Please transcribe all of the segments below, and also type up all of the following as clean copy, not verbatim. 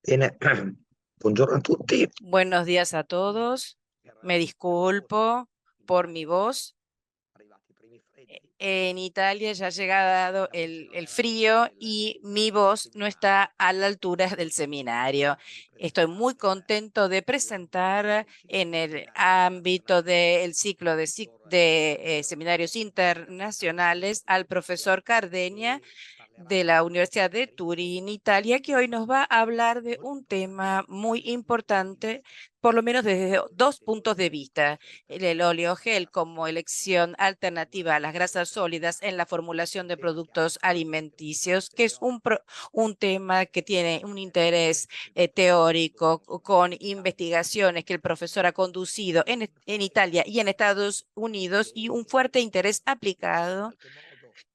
Bene, buongiorno a tutti. Buenos días a todos. Me disculpo por mi voz. En Italia ya ha llegado el frío y mi voz no está a la altura del seminario. Estoy muy contento de presentar en el ámbito del ciclo de seminarios internacionales al profesor Cardeña de la Universidad de Turín, Italia, que hoy nos va a hablar de un tema muy importante, por lo menos desde dos puntos de vista: el oleogel como elección alternativa a las grasas sólidas en la formulación de productos alimenticios, que es un tema que tiene un interés teórico con investigaciones que el profesor ha conducido en Italia y en Estados Unidos, y un fuerte interés aplicado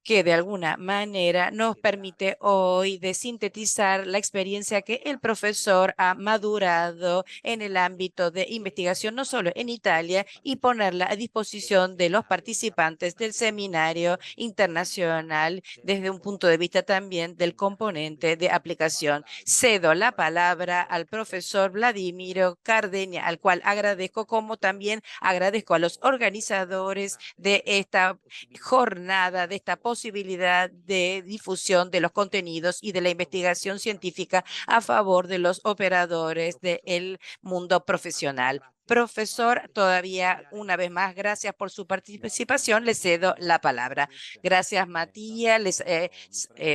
que de alguna manera nos permite hoy de sintetizar la experiencia que el profesor ha madurado en el ámbito de investigación, no solo en Italia, y ponerla a disposición de los participantes del seminario internacional desde un punto de vista también del componente de aplicación. Cedo la palabra al profesor Vladimiro Cardeña, al cual agradezco, como también agradezco a los organizadores de esta jornada, de esta posibilidad de difusión de los contenidos y de la investigación científica a favor de los operadores del mundo profesional. Profesor, todavía una vez más, gracias por su participación. Le cedo la palabra. Gracias, Matías.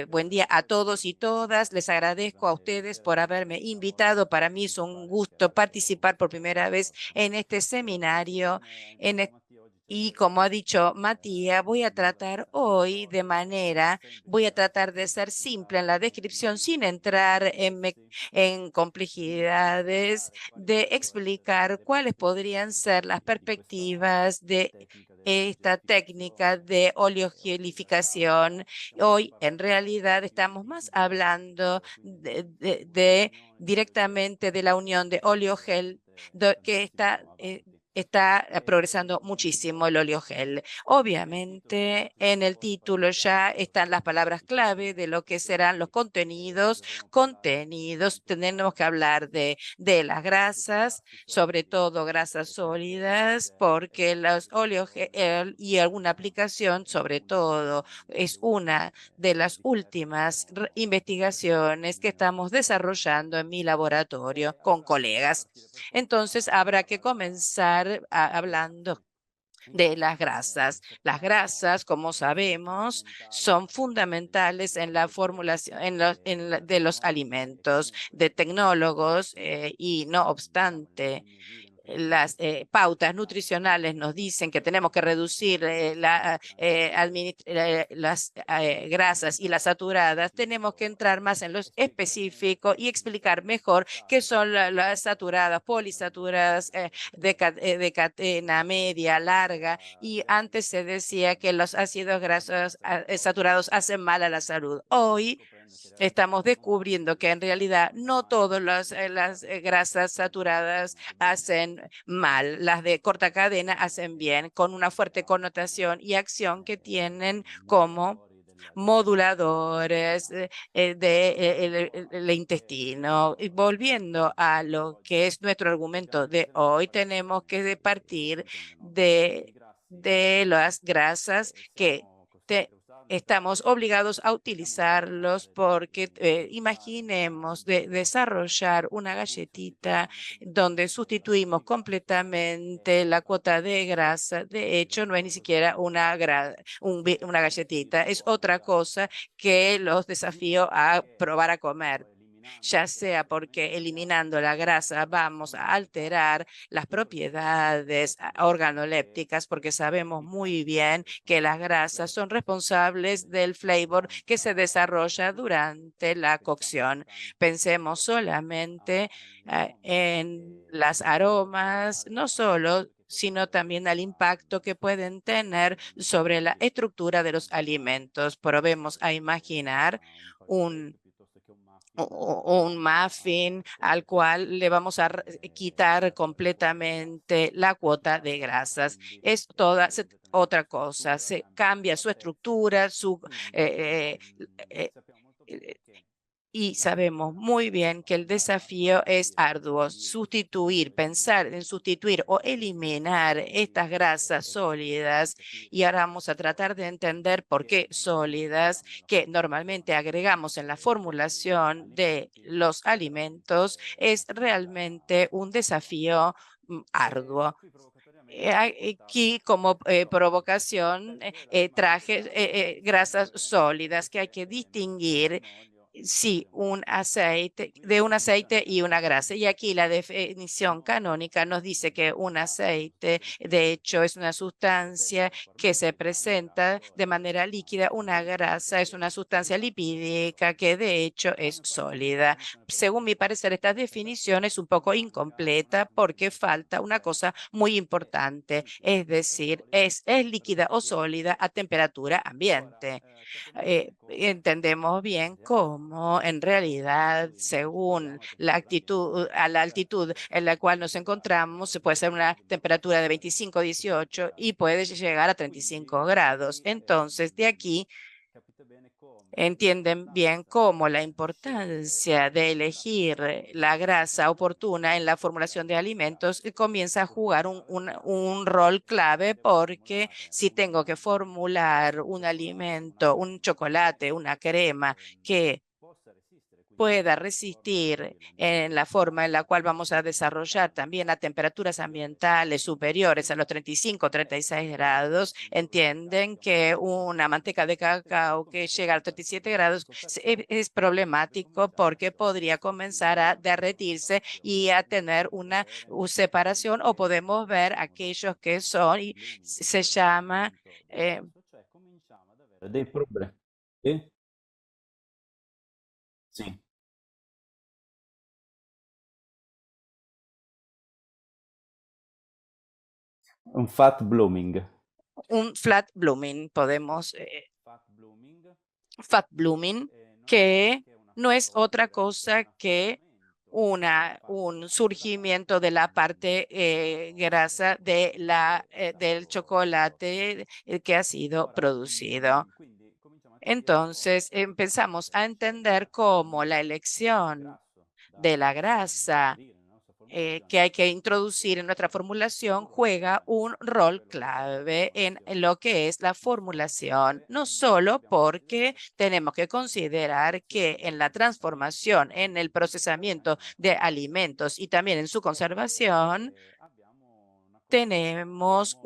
Buen día a todos y todas. Les agradezco a ustedes por haberme invitado. Para mí es un gusto participar por primera vez en este seminario. Y como ha dicho Matías, voy a tratar de ser simple en la descripción sin entrar en complejidades, de explicar cuáles podrían ser las perspectivas de esta técnica de oleogelificación. Hoy, en realidad, estamos más hablando directamente de la unión de oleogel, que está progresando muchísimo el oleogel. Obviamente, en el título ya están las palabras clave de lo que serán los contenidos. Contenidos, tenemos que hablar de las grasas, sobre todo grasas sólidas, porque los oleogel y alguna aplicación, sobre todo, es una de las últimas investigaciones que estamos desarrollando en mi laboratorio con colegas. Entonces, habrá que comenzar hablando de las grasas. Las grasas, como sabemos, son fundamentales en la formulación de los alimentos de tecnólogos, y no obstante, las pautas nutricionales nos dicen que tenemos que reducir las grasas y las saturadas. Tenemos que entrar más en lo específico y explicar mejor qué son las saturadas, polisaturadas, de cadena media, larga. Y antes se decía que los ácidos grasos saturados hacen mal a la salud. Hoy estamos descubriendo que en realidad no todas las grasas saturadas hacen mal, las de corta cadena hacen bien, con una fuerte connotación y acción que tienen como moduladores del intestino. Y volviendo a lo que es nuestro argumento de hoy, tenemos que partir de las grasas que estamos obligados a utilizarlos, porque imaginemos desarrollar una galletita donde sustituimos completamente la cuota de grasa. De hecho, no es ni siquiera una galletita, es otra cosa que los desafío a probar a comer, ya sea porque eliminando la grasa vamos a alterar las propiedades organolépticas, porque sabemos muy bien que las grasas son responsables del flavor que se desarrolla durante la cocción. Pensemos solamente en las aromas, no solo sino también al impacto que pueden tener sobre la estructura de los alimentos. Probemos a imaginar un muffin al cual le vamos a quitar completamente la cuota de grasas. Es otra cosa, se cambia su estructura, eh, eh, eh, Y sabemos muy bien que el desafío es arduo. Pensar en sustituir o eliminar estas grasas sólidas. Y ahora vamos a tratar de entender por qué sólidas, que normalmente agregamos en la formulación de los alimentos, es realmente un desafío arduo. Aquí como provocación traje grasas sólidas que hay que distinguir sí, un aceite y una grasa. Y aquí la definición canónica nos dice que un aceite, de hecho, es una sustancia que se presenta de manera líquida. Una grasa es una sustancia lipídica que, de hecho, es sólida. Según mi parecer, esta definición es un poco incompleta porque falta una cosa muy importante, es decir, es líquida o sólida a temperatura ambiente. Entendemos bien cómo en realidad, según la altitud en la cual nos encontramos, se puede ser una temperatura de 25, 18 y puede llegar a 35 grados. Entonces, de aquí entienden bien cómo la importancia de elegir la grasa oportuna en la formulación de alimentos comienza a jugar un rol clave, porque si tengo que formular un alimento, un chocolate, una crema que pueda resistir en la forma en la cual vamos a desarrollar también a temperaturas ambientales superiores a los 35, 36 grados, entienden que una manteca de cacao que llega a 37 grados es problemático porque podría comenzar a derretirse y a tener una separación, o podemos ver aquellos que son, y se llama dei problemi. Sì? Sì. Un fat blooming. un flat blooming, Fat blooming, fat blooming, que no es otra cosa que un surgimiento de la parte grasa del chocolate que ha sido producido. Entonces empezamos a entender cómo la elección de la grasa que hay que introducir en nuestra formulación juega un rol clave en lo que es la formulación, no solo porque tenemos que considerar que en la transformación, en el procesamiento de alimentos y también en su conservación, tenemos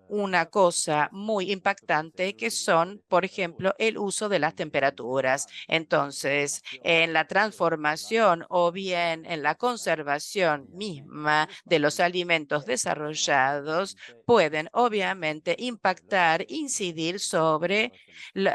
una cosa muy impactante que son, por ejemplo, el uso de las temperaturas. Entonces, en la transformación o bien en la conservación misma de los alimentos desarrollados, pueden obviamente impactar, incidir sobre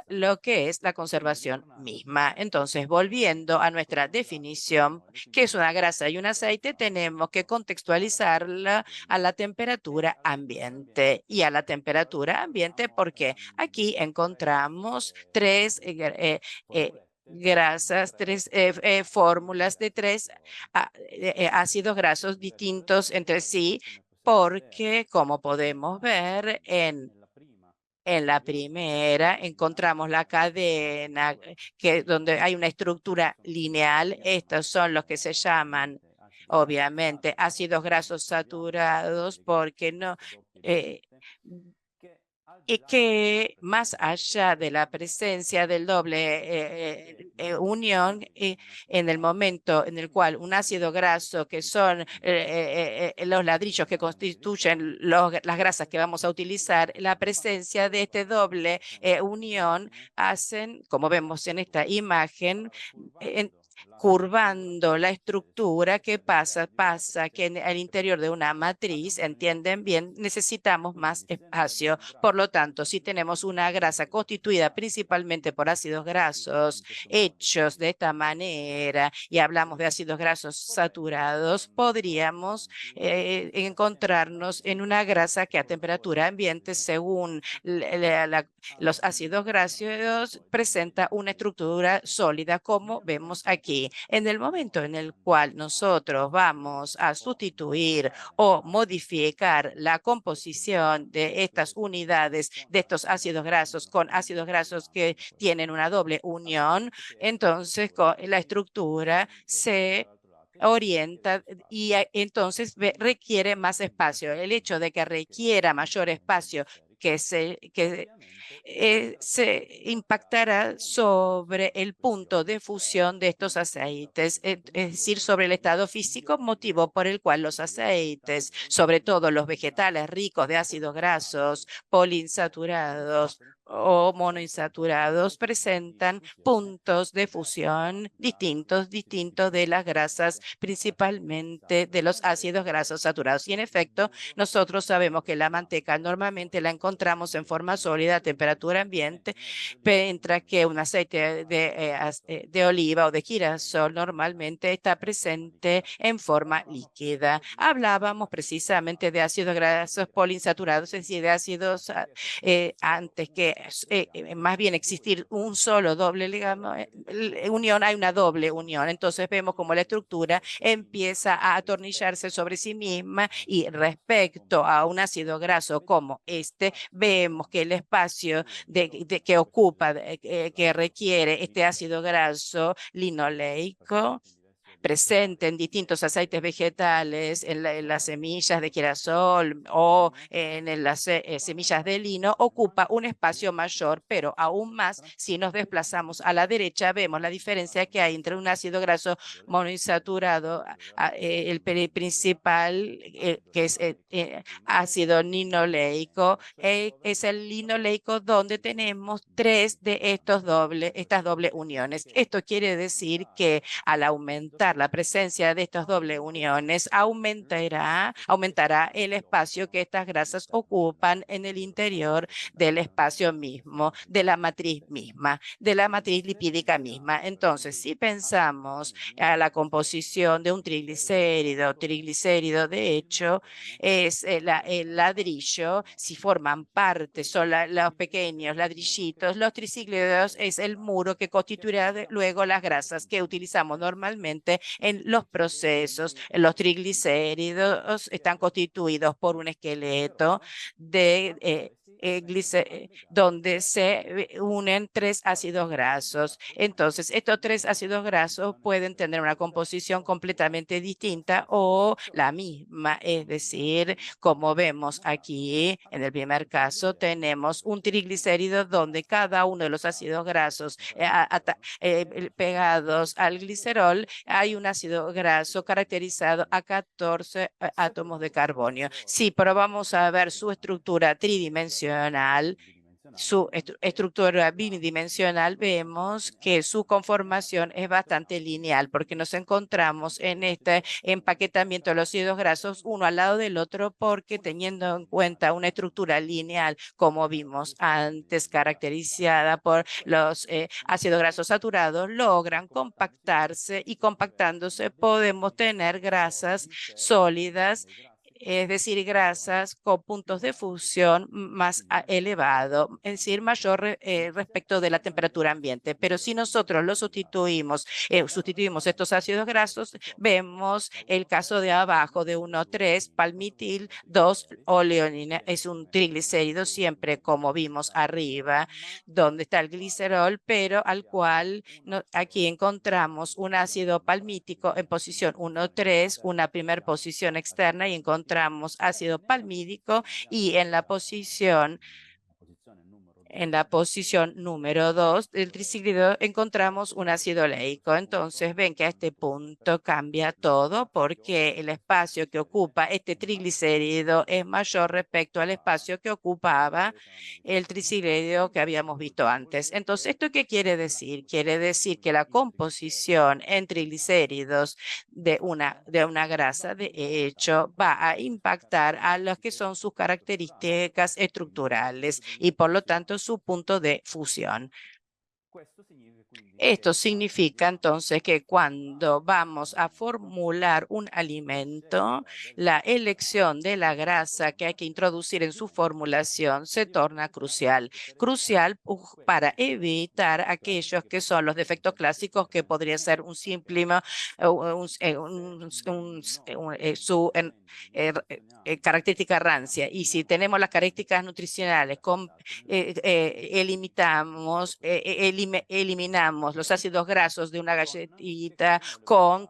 lo que es la conservación misma. Entonces, volviendo a nuestra definición, que es una grasa y un aceite, tenemos que contextualizarla a la temperatura ambiente. Y a la temperatura ambiente porque aquí encontramos grasas, fórmulas de tres ácidos grasos distintos entre sí, porque como podemos ver en la primera encontramos la cadena donde hay una estructura lineal. Estos son los que se llaman, obviamente, ácidos grasos saturados, porque no, y que más allá de la presencia del doble unión, en el momento en el cual un ácido graso, que son los ladrillos que constituyen las grasas que vamos a utilizar, la presencia de este doble unión hacen, como vemos en esta imagen, curvando la estructura. ¿Qué pasa? Pasa que en el interior de una matriz, entienden bien, necesitamos más espacio. Por lo tanto, si tenemos una grasa constituida principalmente por ácidos grasos hechos de esta manera y hablamos de ácidos grasos saturados, podríamos encontrarnos en una grasa que a temperatura ambiente, según los ácidos grasos, presenta una estructura sólida, como vemos aquí aquí. En el momento en el cual nosotros vamos a sustituir o modificar la composición de estas unidades, de estos ácidos grasos con ácidos grasos que tienen una doble unión, entonces la estructura se orienta y entonces requiere más espacio. El hecho de que requiera mayor espacio se impactará sobre el punto de fusión de estos aceites, es decir, sobre el estado físico, motivo por el cual los aceites, sobre todo los vegetales ricos de ácidos grasos, poliinsaturados o monoinsaturados, presentan puntos de fusión distintos de las grasas, principalmente de los ácidos grasos saturados. Y en efecto, nosotros sabemos que la manteca normalmente la encontramos en forma sólida a temperatura ambiente, mientras que un aceite de oliva o de girasol normalmente está presente en forma líquida. Hablábamos precisamente de ácidos grasos poliinsaturados, es decir, de ácidos antes que más bien existir un solo doble unión, hay una doble unión. Entonces vemos como la estructura empieza a atornillarse sobre sí misma y respecto a un ácido graso como este, vemos que el espacio que ocupa, que requiere este ácido graso linoleico, presente en distintos aceites vegetales, en las semillas de girasol o en las semillas de lino, ocupa un espacio mayor, pero aún más, si nos desplazamos a la derecha, vemos la diferencia que hay entre un ácido graso monoinsaturado, el principal, que es ácido linoleico, es el linoleico donde tenemos tres de estas doble uniones. Esto quiere decir que al aumentar la presencia de estas doble uniones, aumentará el espacio que estas grasas ocupan en el interior del espacio mismo, de la matriz misma, de la matriz lipídica misma. Entonces, si pensamos a la composición de un triglicérido de hecho, es el ladrillo, si forman parte, son los pequeños ladrillitos, los triglicéridos es el muro que constituirá luego las grasas que utilizamos normalmente en los procesos. Los triglicéridos están constituidos por un esqueleto donde se unen tres ácidos grasos. Entonces, estos tres ácidos grasos pueden tener una composición completamente distinta o la misma, es decir, como vemos aquí en el primer caso, tenemos un triglicérido donde cada uno de los ácidos grasos pegados al glicerol, hay un ácido graso caracterizado a 14 átomos de carbonio. Sí, pero vamos a ver su estructura tridimensional. Su estructura bidimensional, vemos que su conformación es bastante lineal porque nos encontramos en este empaquetamiento de los ácidos grasos uno al lado del otro, porque teniendo en cuenta una estructura lineal, como vimos antes, caracterizada por los ácidos grasos saturados, logran compactarse y compactándose podemos tener grasas sólidas, es decir, grasas con puntos de fusión más elevados, es decir, mayor respecto de la temperatura ambiente. Pero si nosotros lo sustituimos estos ácidos grasos, vemos el caso de abajo de 1,3 palmitil, 2 oleonina, es un triglicérido siempre como vimos arriba, donde está el glicerol, pero al cual aquí encontramos un ácido palmítico en posición 1,3, una primera posición externa, y encontramos ácido palmídico, y en la posición número 2 del triglicérido encontramos un ácido oleico. Entonces ven que a este punto cambia todo porque el espacio que ocupa este triglicérido es mayor respecto al espacio que ocupaba el triglicérido que habíamos visto antes. Entonces, ¿esto qué quiere decir? Quiere decir que la composición en triglicéridos de una grasa, de hecho, va a impactar a las que son sus características estructurales y por lo tanto su punto de fusión. Esto significa entonces que cuando vamos a formular un alimento, la elección de la grasa que hay que introducir en su formulación se torna crucial. Crucial para evitar aquellos que son los defectos clásicos que podría ser un simple su característica rancia. Y si tenemos las características nutricionales, eliminamos los ácidos grasos de una galletita con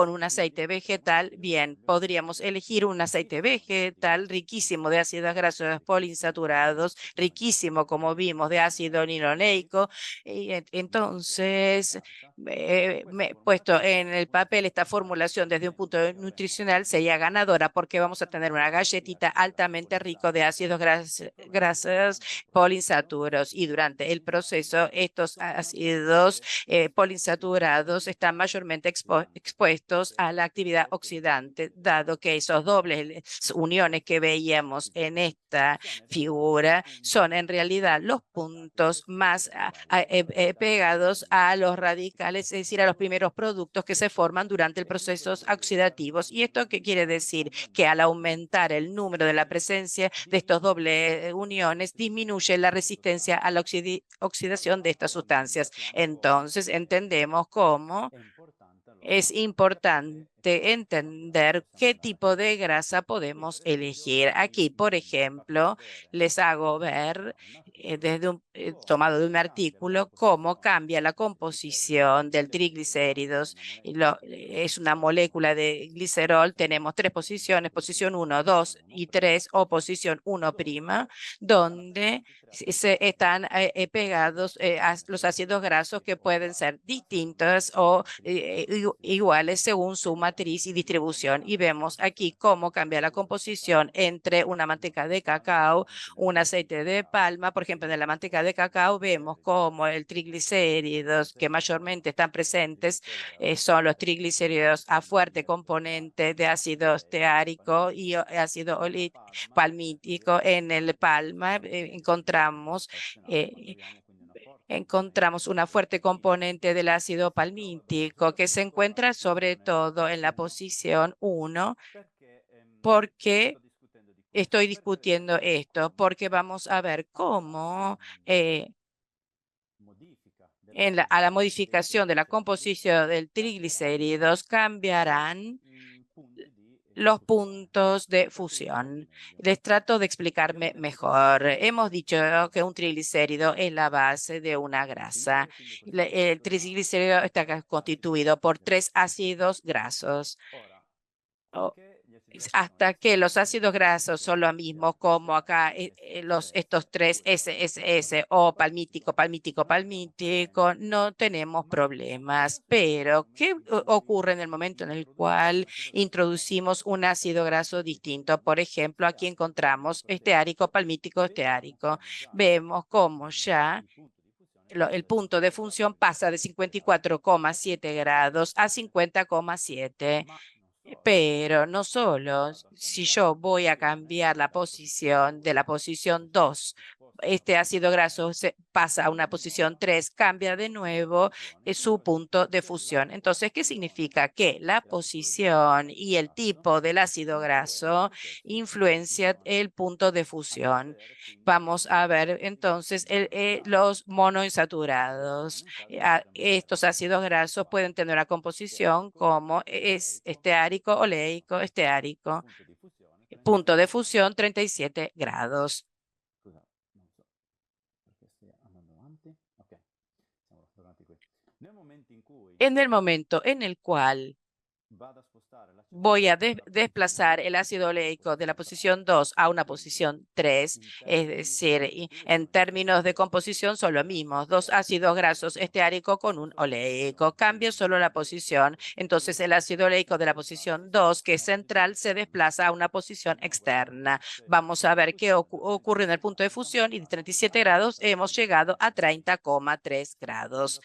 un aceite vegetal. Bien, podríamos elegir un aceite vegetal riquísimo de ácidos grasos poliinsaturados, riquísimo, como vimos, de ácido linoleico. Y entonces, puesto en el papel esta formulación desde un punto de nutricional sería ganadora porque vamos a tener una galletita altamente rico de ácidos grasos poliinsaturados, y durante el proceso estos ácidos poliinsaturados están mayormente expuestos a la actividad oxidante, dado que esos dobles uniones que veíamos en esta figura son en realidad los puntos más pegados a los radicales, es decir, a los primeros productos que se forman durante el proceso oxidativos. ¿Y esto qué quiere decir? Que al aumentar el número de la presencia de estos dobles uniones, disminuye la resistencia a la oxidación de estas sustancias. Entonces, entendemos cómo es importante entender qué tipo de grasa podemos elegir. Aquí, por ejemplo, les hago ver tomado de un artículo cómo cambia la composición del triglicéridos. Es una molécula de glicerol. Tenemos tres posiciones, posición 1, 2 y 3 o posición 1', donde se están pegados a los ácidos grasos que pueden ser distintos o iguales según su matriz y distribución. Y vemos aquí cómo cambia la composición entre una manteca de cacao, un aceite de palma. Por ejemplo, en la manteca de cacao vemos cómo el triglicéridos que mayormente están presentes son los triglicéridos a fuerte componente de ácido steárico y ácido palmítico. En el palma encontramos una fuerte componente del ácido palmítico que se encuentra sobre todo en la posición 1. ¿Por qué estoy discutiendo esto? Porque vamos a ver cómo a la modificación de la composición del triglicéridos cambiarán los puntos de fusión. Les trato de explicarme mejor. Hemos dicho que un triglicérido es la base de una grasa. El triglicérido está constituido por 3 ácidos grasos. Hasta que los ácidos grasos son lo mismo como acá estos 3 SSS o palmítico, no tenemos problemas. Pero, ¿qué ocurre en el momento en el cual introducimos un ácido graso distinto? Por ejemplo, aquí encontramos esteárico, palmítico, esteárico. Vemos cómo ya el punto de función pasa de 54,7 grados a 50,7. Pero no solo, si yo voy a cambiar la posición de la posición 2, este ácido graso pasa a una posición 3, cambia de nuevo su punto de fusión. Entonces, ¿qué significa? Que la posición y el tipo del ácido graso influencia el punto de fusión. Vamos a ver entonces los monoinsaturados. Estos ácidos grasos pueden tener una composición como es esteárico, oleico, esteárico. Punto de fusión 37 grados. En el momento en el cual voy a desplazar el ácido oleico de la posición 2 a una posición 3, es decir, en términos de composición son lo mismo, 2 ácidos grasos esteáricos con un oleico. Cambio solo la posición, entonces el ácido oleico de la posición 2, que es central, se desplaza a una posición externa. Vamos a ver qué ocurre en el punto de fusión, y de 37 grados hemos llegado a 30,3 grados.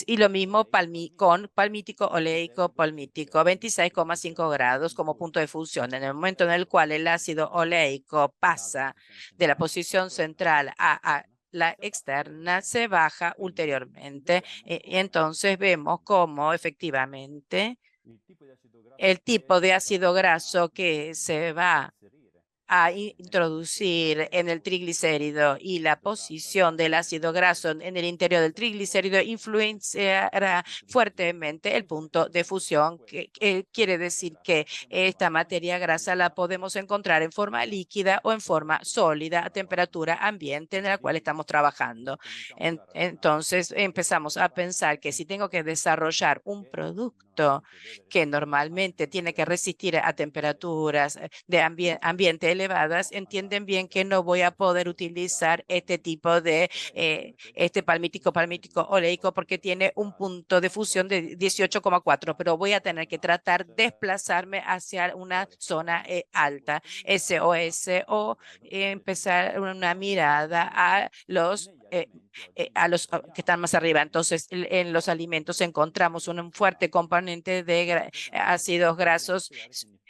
Y lo mismo con palmítico, oleico, palmítico, 26,5 grados como punto de fusión. En el momento en el cual el ácido oleico pasa de la posición central a la externa se baja ulteriormente. Entonces vemos cómo efectivamente el tipo de ácido graso que se va a introducir en el triglicérido y la posición del ácido graso en el interior del triglicérido influenciará fuertemente el punto de fusión, que quiere decir que esta materia grasa la podemos encontrar en forma líquida o en forma sólida a temperatura ambiente en la cual estamos trabajando. Entonces empezamos a pensar que si tengo que desarrollar un producto que normalmente tiene que resistir a temperaturas de ambiente elevadas, entienden bien que no voy a poder utilizar este tipo de este palmítico oleico porque tiene un punto de fusión de 18,4, pero voy a tener que tratar de desplazarme hacia una zona alta, SOS, o empezar una mirada a los que están más arriba. Entonces, en los alimentos encontramos un fuerte componente de ácidos grasos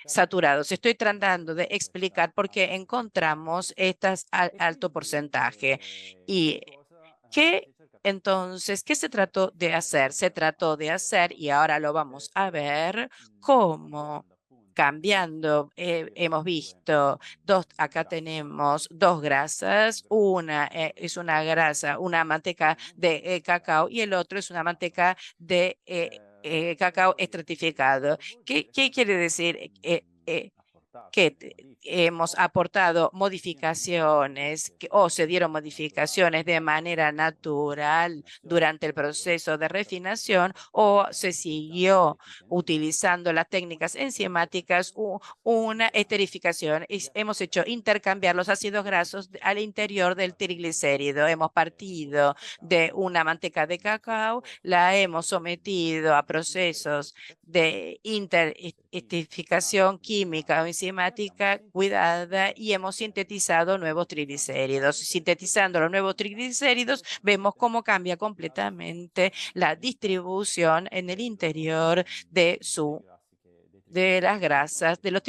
saturados. Estoy tratando de explicar por qué encontramos estas alto porcentaje. Y entonces, ¿qué se trató de hacer? Se trató de hacer, y ahora lo vamos a ver, cómo cambiando, hemos visto acá tenemos dos grasas, una es una grasa, una manteca de cacao y el otro es una manteca de cacao estratificado. ¿Qué quiere decir? Que hemos aportado modificaciones o se dieron modificaciones de manera natural durante el proceso de refinación o se siguió utilizando las técnicas enzimáticas o una esterificación. Hemos hecho intercambiar los ácidos grasos al interior del triglicérido. Hemos partido de una manteca de cacao, la hemos sometido a procesos de esterificación química o enzimática cuidada y hemos sintetizado nuevos triglicéridos. Sintetizando los nuevos triglicéridos, vemos cómo cambia completamente la distribución en el interior de las grasas, de los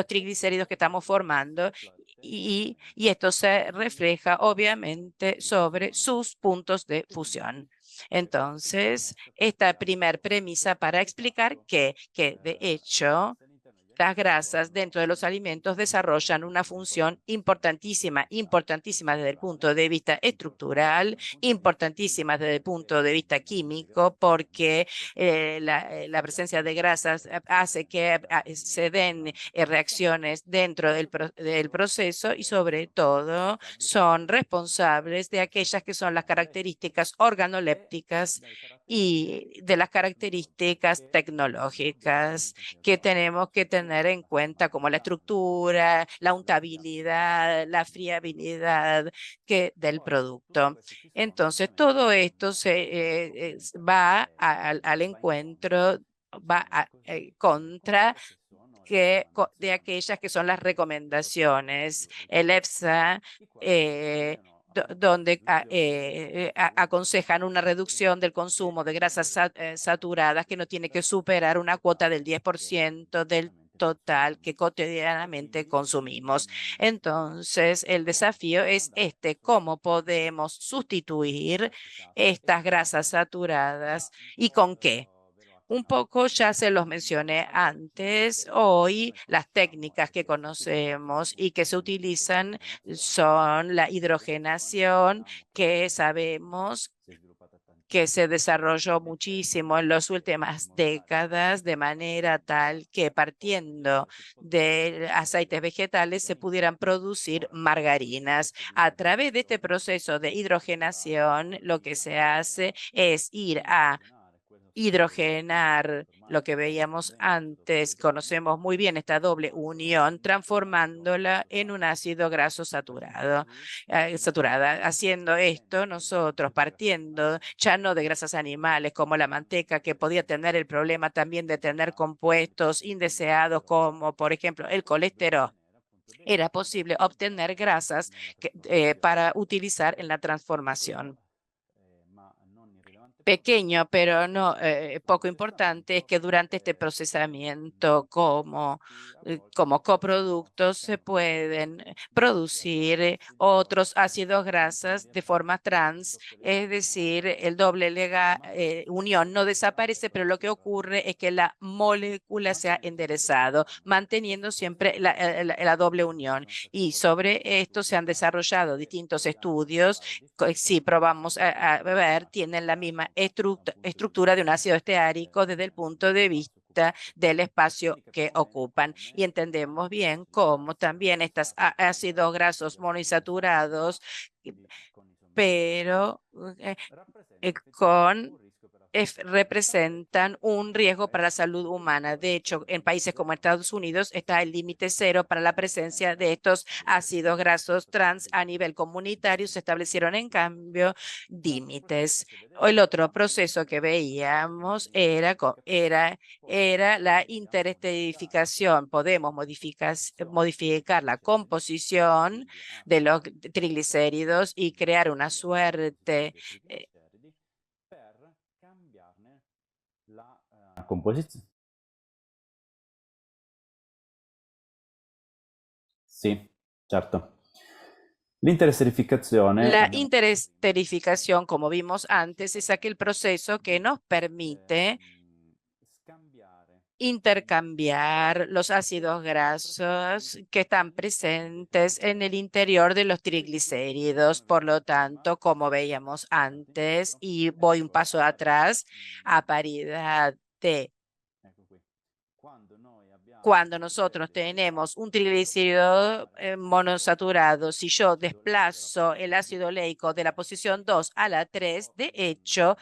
triglicéridos que estamos formando, y esto se refleja obviamente sobre sus puntos de fusión. Entonces, esta primer premisa para explicar que de hecho las grasas dentro de los alimentos desarrollan una función importantísima desde el punto de vista estructural, importantísima desde el punto de vista químico, porque la presencia de grasas hace que se den reacciones dentro del proceso y sobre todo son responsables de aquellas que son las características organolépticas y de las características tecnológicas que tenemos que tener en cuenta, como la estructura, la untabilidad, la friabilidad del producto. Entonces, todo esto va al encuentro, contra de aquellas que son las recomendaciones. El EFSA donde aconsejan una reducción del consumo de grasas saturadas que no tiene que superar una cuota del 10% del total que cotidianamente consumimos. Entonces, el desafío es cómo podemos sustituir estas grasas saturadas y con qué. Un poco ya se los mencioné antes. Hoy las técnicas que conocemos y que se utilizan son la hidrogenación, que sabemos que se desarrolló muchísimo en las últimas décadas, de manera tal que partiendo de aceites vegetales se pudieran producir margarinas. A través de este proceso de hidrogenación, lo que se hace es ir a hidrogenar lo que veíamos antes. Conocemos muy bien esta doble unión, transformándola en un ácido graso saturada. Haciendo esto, nosotros partiendo ya no de grasas animales como la manteca, que podía tener el problema también de tener compuestos indeseados como, por ejemplo, el colesterol. Era posible obtener grasas para utilizar en la transformación. pequeño, pero no poco importante, es que durante este procesamiento como coproductos se pueden producir otros ácidos grasas de forma trans, es decir, el doble unión no desaparece, pero lo que ocurre es que la molécula se ha enderezado, manteniendo siempre la doble unión. Y sobre esto se han desarrollado distintos estudios. Si probamos a ver, tienen la misma estructura de un ácido esteárico desde el punto de vista del espacio que ocupan. Y entendemos bien cómo también estos ácidos grasos monoinsaturados, pero representan un riesgo para la salud humana. De hecho, en países como Estados Unidos está el límite cero para la presencia de estos ácidos grasos trans. A nivel comunitario se establecieron, en límites. El otro proceso que veíamos era la interesterificación. Podemos modificar la composición de los triglicéridos y crear una suerte composizione. Sì, certo. L'interesterificazione. La interesterificación, como vimos antes, es aquel proceso que nos permite intercambiar los ácidos grasos que están presentes en el interior de los triglicéridos. Por lo tanto, como veíamos antes, y voy un paso atrás, a paridad de cuando nosotros tenemos un triglicérido monosaturado, si yo desplazo el ácido oleico de la posición 2 a la 3, de hecho,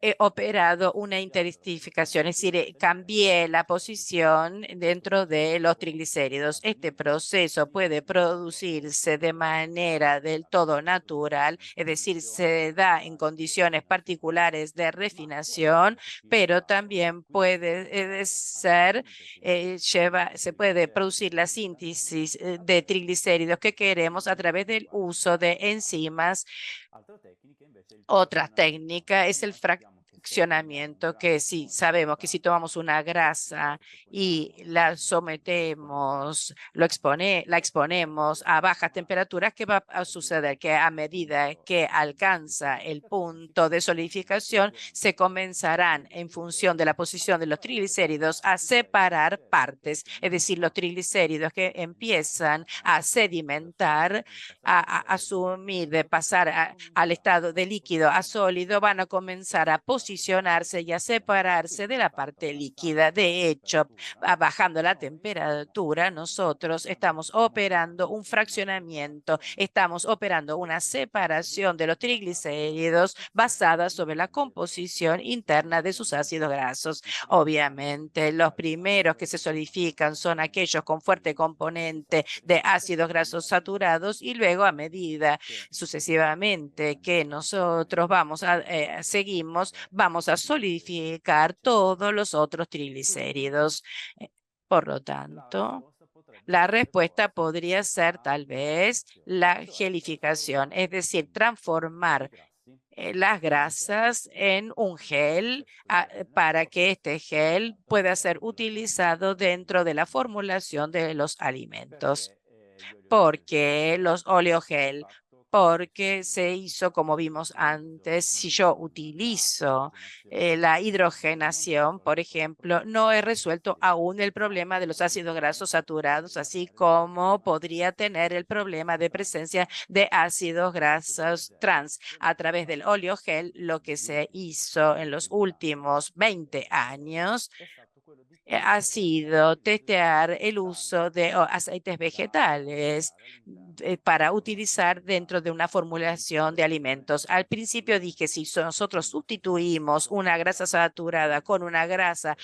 he operado una interestificación, es decir, cambié la posición dentro de los triglicéridos. Este proceso puede producirse de manera del todo natural, es decir, se da en condiciones particulares de refinación, pero también puede ser, se puede producir la síntesis de triglicéridos que queremos a través del uso de enzimas. Otra técnica es el fraccionamiento, que sí sabemos que si tomamos una grasa y la sometemos, la exponemos a bajas temperaturas, ¿qué va a suceder? Que a medida que alcanza el punto de solidificación, se comenzarán, en función de la posición de los triglicéridos, a separar partes, es decir, los triglicéridos que empiezan a sedimentar, a asumir, de pasar al estado de líquido a sólido, van a comenzar a posicionarse y a separarse de la parte líquida. De hecho, bajando la temperatura, nosotros estamos operando un fraccionamiento, estamos operando una separación de los triglicéridos basada sobre la composición interna de sus ácidos grasos. Obviamente, los primeros que se solidifican son aquellos con fuerte componente de ácidos grasos saturados, y luego, a medida sucesivamente que nosotros seguimos, vamos a solidificar todos los otros triglicéridos. Por lo tanto, la respuesta podría ser tal vez la gelificación, es decir, transformar las grasas en un gel para que este gel pueda ser utilizado dentro de la formulación de los alimentos. Porque los oleogel, porque se hizo, como vimos antes, si yo utilizo la hidrogenación, por ejemplo, no he resuelto aún el problema de los ácidos grasos saturados, así como podría tener el problema de presencia de ácidos grasos trans. A través del oleogel, lo que se hizo en los últimos 20 años ha sido testear el uso de aceites vegetales para utilizar dentro de una formulación de alimentos. Al principio dije, si nosotros sustituimos una grasa saturada con una grasa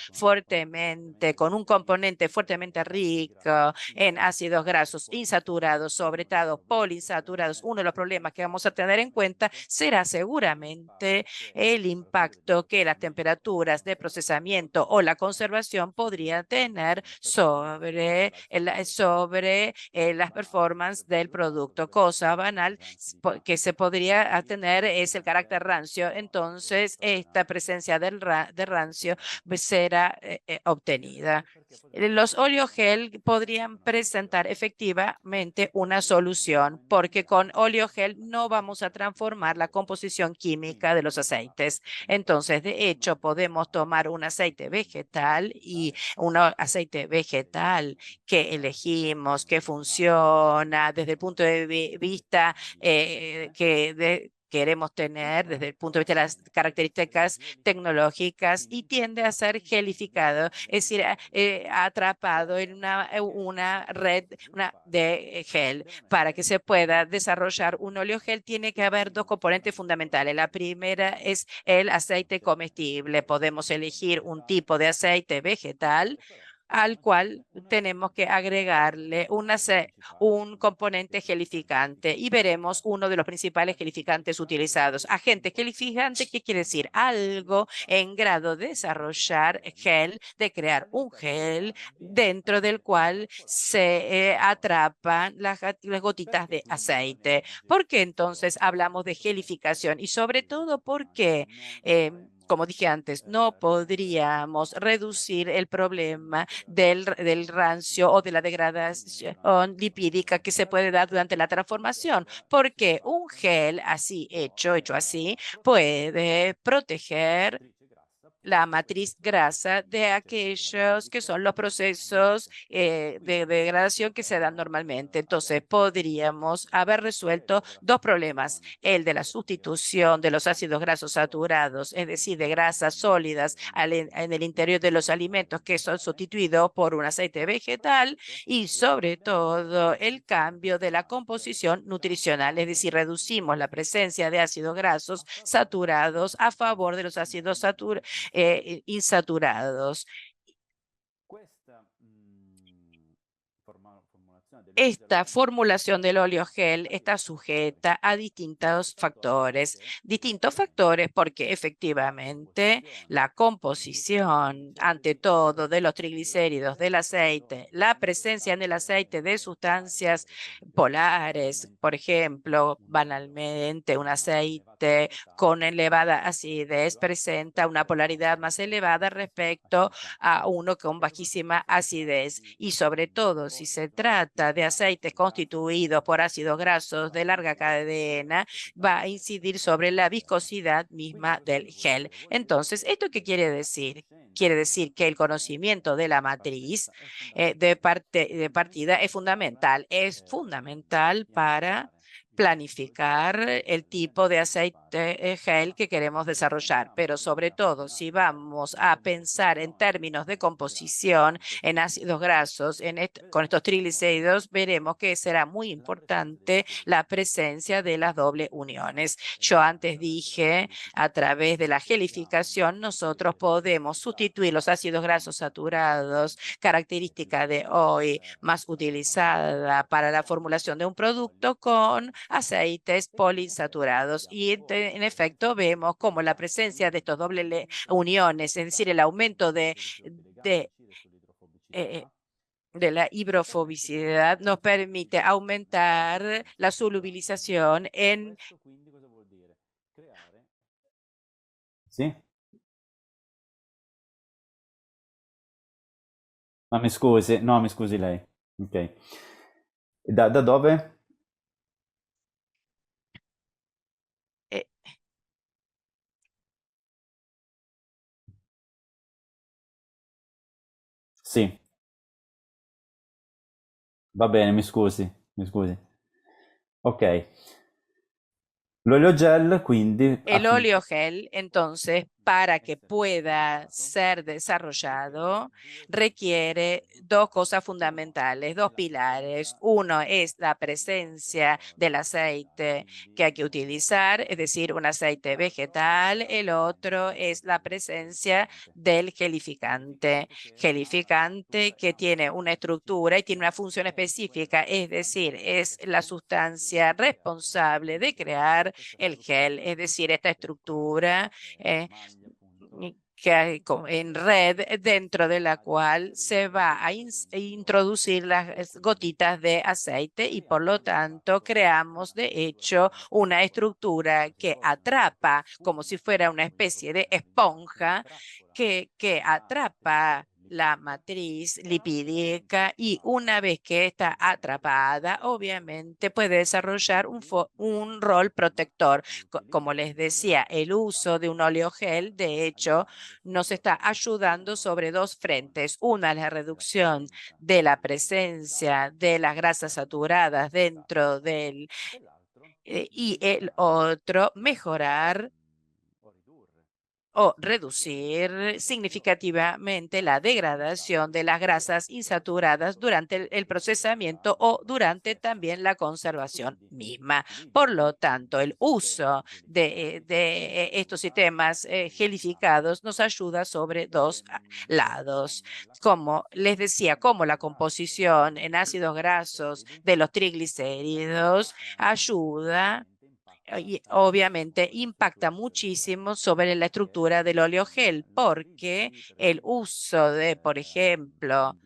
con un componente fuertemente rico en ácidos grasos insaturados, sobre todo poliinsaturados, uno de los problemas que vamos a tener en cuenta será seguramente el impacto que las temperaturas de procesamiento o la conservación información podría tener sobre las performances del producto. Cosa banal que se podría tener es el carácter rancio. Entonces, esta presencia de rancio será obtenida. Los oleogel podrían presentar efectivamente una solución, porque con oleogel no vamos a transformar la composición química de los aceites. Entonces, de hecho, podemos tomar un aceite vegetal y un aceite vegetal que elegimos, que funciona desde el punto de vista queremos tener desde el punto de vista de las características tecnológicas y tiende a ser gelificado, es decir, atrapado en una red de gel. Para que se pueda desarrollar un oleogel tiene que haber dos componentes fundamentales. La primera es el aceite comestible. Podemos elegir un tipo de aceite vegetal al cual tenemos que agregarle un componente gelificante y veremos uno de los principales gelificantes utilizados. Agente gelificante, ¿qué quiere decir? Algo en grado de desarrollar gel, de crear un gel dentro del cual se atrapan las gotitas de aceite. ¿Por qué entonces hablamos de gelificación? Y sobre todo porque como dije antes, no podríamos reducir el problema del rancio o de la degradación lipídica que se puede dar durante la transformación, porque un gel así hecho así, puede proteger la matriz grasa de aquellos que son los procesos de degradación que se dan normalmente. Entonces, podríamos haber resuelto dos problemas, el de la sustitución de los ácidos grasos saturados, es decir, de grasas sólidas en el interior de los alimentos que son sustituidos por un aceite vegetal y sobre todo el cambio de la composición nutricional, es decir, reducimos la presencia de ácidos grasos saturados a favor de los ácidos insaturados. Esta formulación del oleogel está sujeta a distintos factores porque efectivamente la composición, ante todo, de los triglicéridos del aceite, la presencia en el aceite de sustancias polares, por ejemplo, banalmente un aceite con elevada acidez presenta una polaridad más elevada respecto a uno con bajísima acidez y sobre todo si se trata de aceites constituidos por ácidos grasos de larga cadena, va a incidir sobre la viscosidad misma del gel. Entonces, ¿esto qué quiere decir? Quiere decir que el conocimiento de la matriz de partida es fundamental para planificar el tipo de aceite gel que queremos desarrollar, pero sobre todo si vamos a pensar en términos de composición en ácidos grasos, con estos triglicéridos, veremos que será muy importante la presencia de las doble uniones. Yo antes dije, a través de la gelificación, nosotros podemos sustituir los ácidos grasos saturados, característica de hoy más utilizada para la formulación de un producto, con aceites poliinsaturados. Y en efecto vemos como la presencia de estos doble uniones, es decir, el aumento de la hidrofobicidad nos permite aumentar la solubilización en... Sì? Ma mi scusi, no, mi scusi lei. Ok. Da dove? eh, Sì, va bene, mi scusi, mi scusi. Ok. L'olio gel, quindi, El oleogel, entonces, para que pueda ser desarrollado, requiere dos cosas fundamentales, dos pilares. Uno es la presencia del aceite que hay que utilizar, es decir, un aceite vegetal. El otro es la presencia del gelificante que tiene una estructura y tiene una función específica, es decir, es la sustancia responsable de crear el gel, es decir, esta estructura en red, dentro de la cual se va a introducir las gotitas de aceite y por lo tanto creamos de hecho una estructura que atrapa como si fuera una especie de esponja que atrapa la matriz lipídica y una vez que está atrapada, obviamente puede desarrollar un rol protector. Como les decía, el uso de un oleogel, de hecho, nos está ayudando sobre dos frentes. Una, la reducción de la presencia de las grasas saturadas dentro del y el otro, mejorar o reducir significativamente la degradación de las grasas insaturadas durante el procesamiento o durante también la conservación misma. Por lo tanto, el uso de estos sistemas gelificados nos ayuda sobre dos lados. Como les decía, como la composición en ácidos grasos de los triglicéridos ayuda y obviamente impacta muchísimo sobre la estructura del oleogel, porque el uso de, por ejemplo,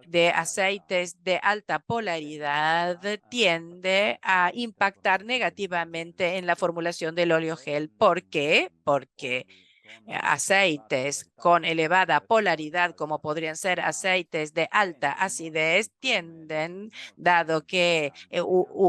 de aceites de alta polaridad tiende a impactar negativamente en la formulación del oleogel. ¿Por qué? Porque aceites con elevada polaridad, como podrían ser aceites de alta acidez, tienden, dado que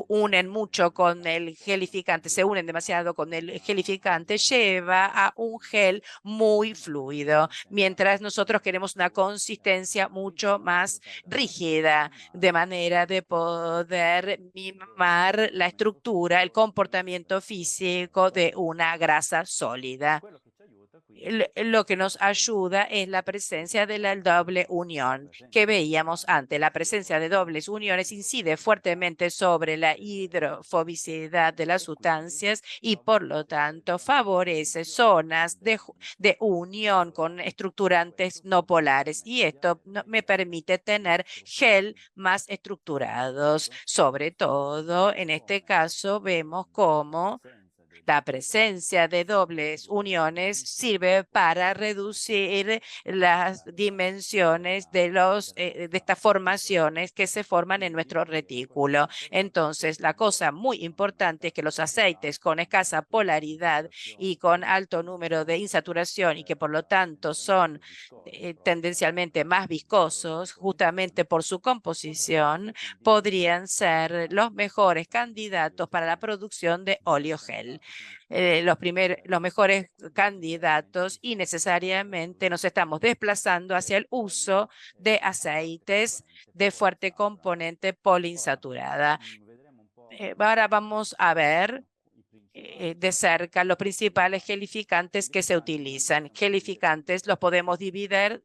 unen mucho con el gelificante, se unen demasiado con el gelificante, lleva a un gel muy fluido, mientras nosotros queremos una consistencia mucho más rígida, de manera de poder mimar la estructura, el comportamiento físico de una grasa sólida. Lo que nos ayuda es la presencia de la doble unión que veíamos antes. La presencia de dobles uniones incide fuertemente sobre la hidrofobicidad de las sustancias y por lo tanto favorece zonas de unión con estructurantes no polares y esto me permite tener gel más estructurados. Sobre todo en este caso vemos cómo la presencia de dobles uniones sirve para reducir las dimensiones de estas formaciones que se forman en nuestro retículo. Entonces, la cosa muy importante es que los aceites con escasa polaridad y con alto número de insaturación y que por lo tanto son tendencialmente más viscosos, justamente por su composición, podrían ser los mejores candidatos para la producción de oleogel. Los mejores candidatos y necesariamente nos estamos desplazando hacia el uso de aceites de fuerte componente poliinsaturada. Ahora vamos a ver de cerca los principales gelificantes que se utilizan. Gelificantes los podemos dividir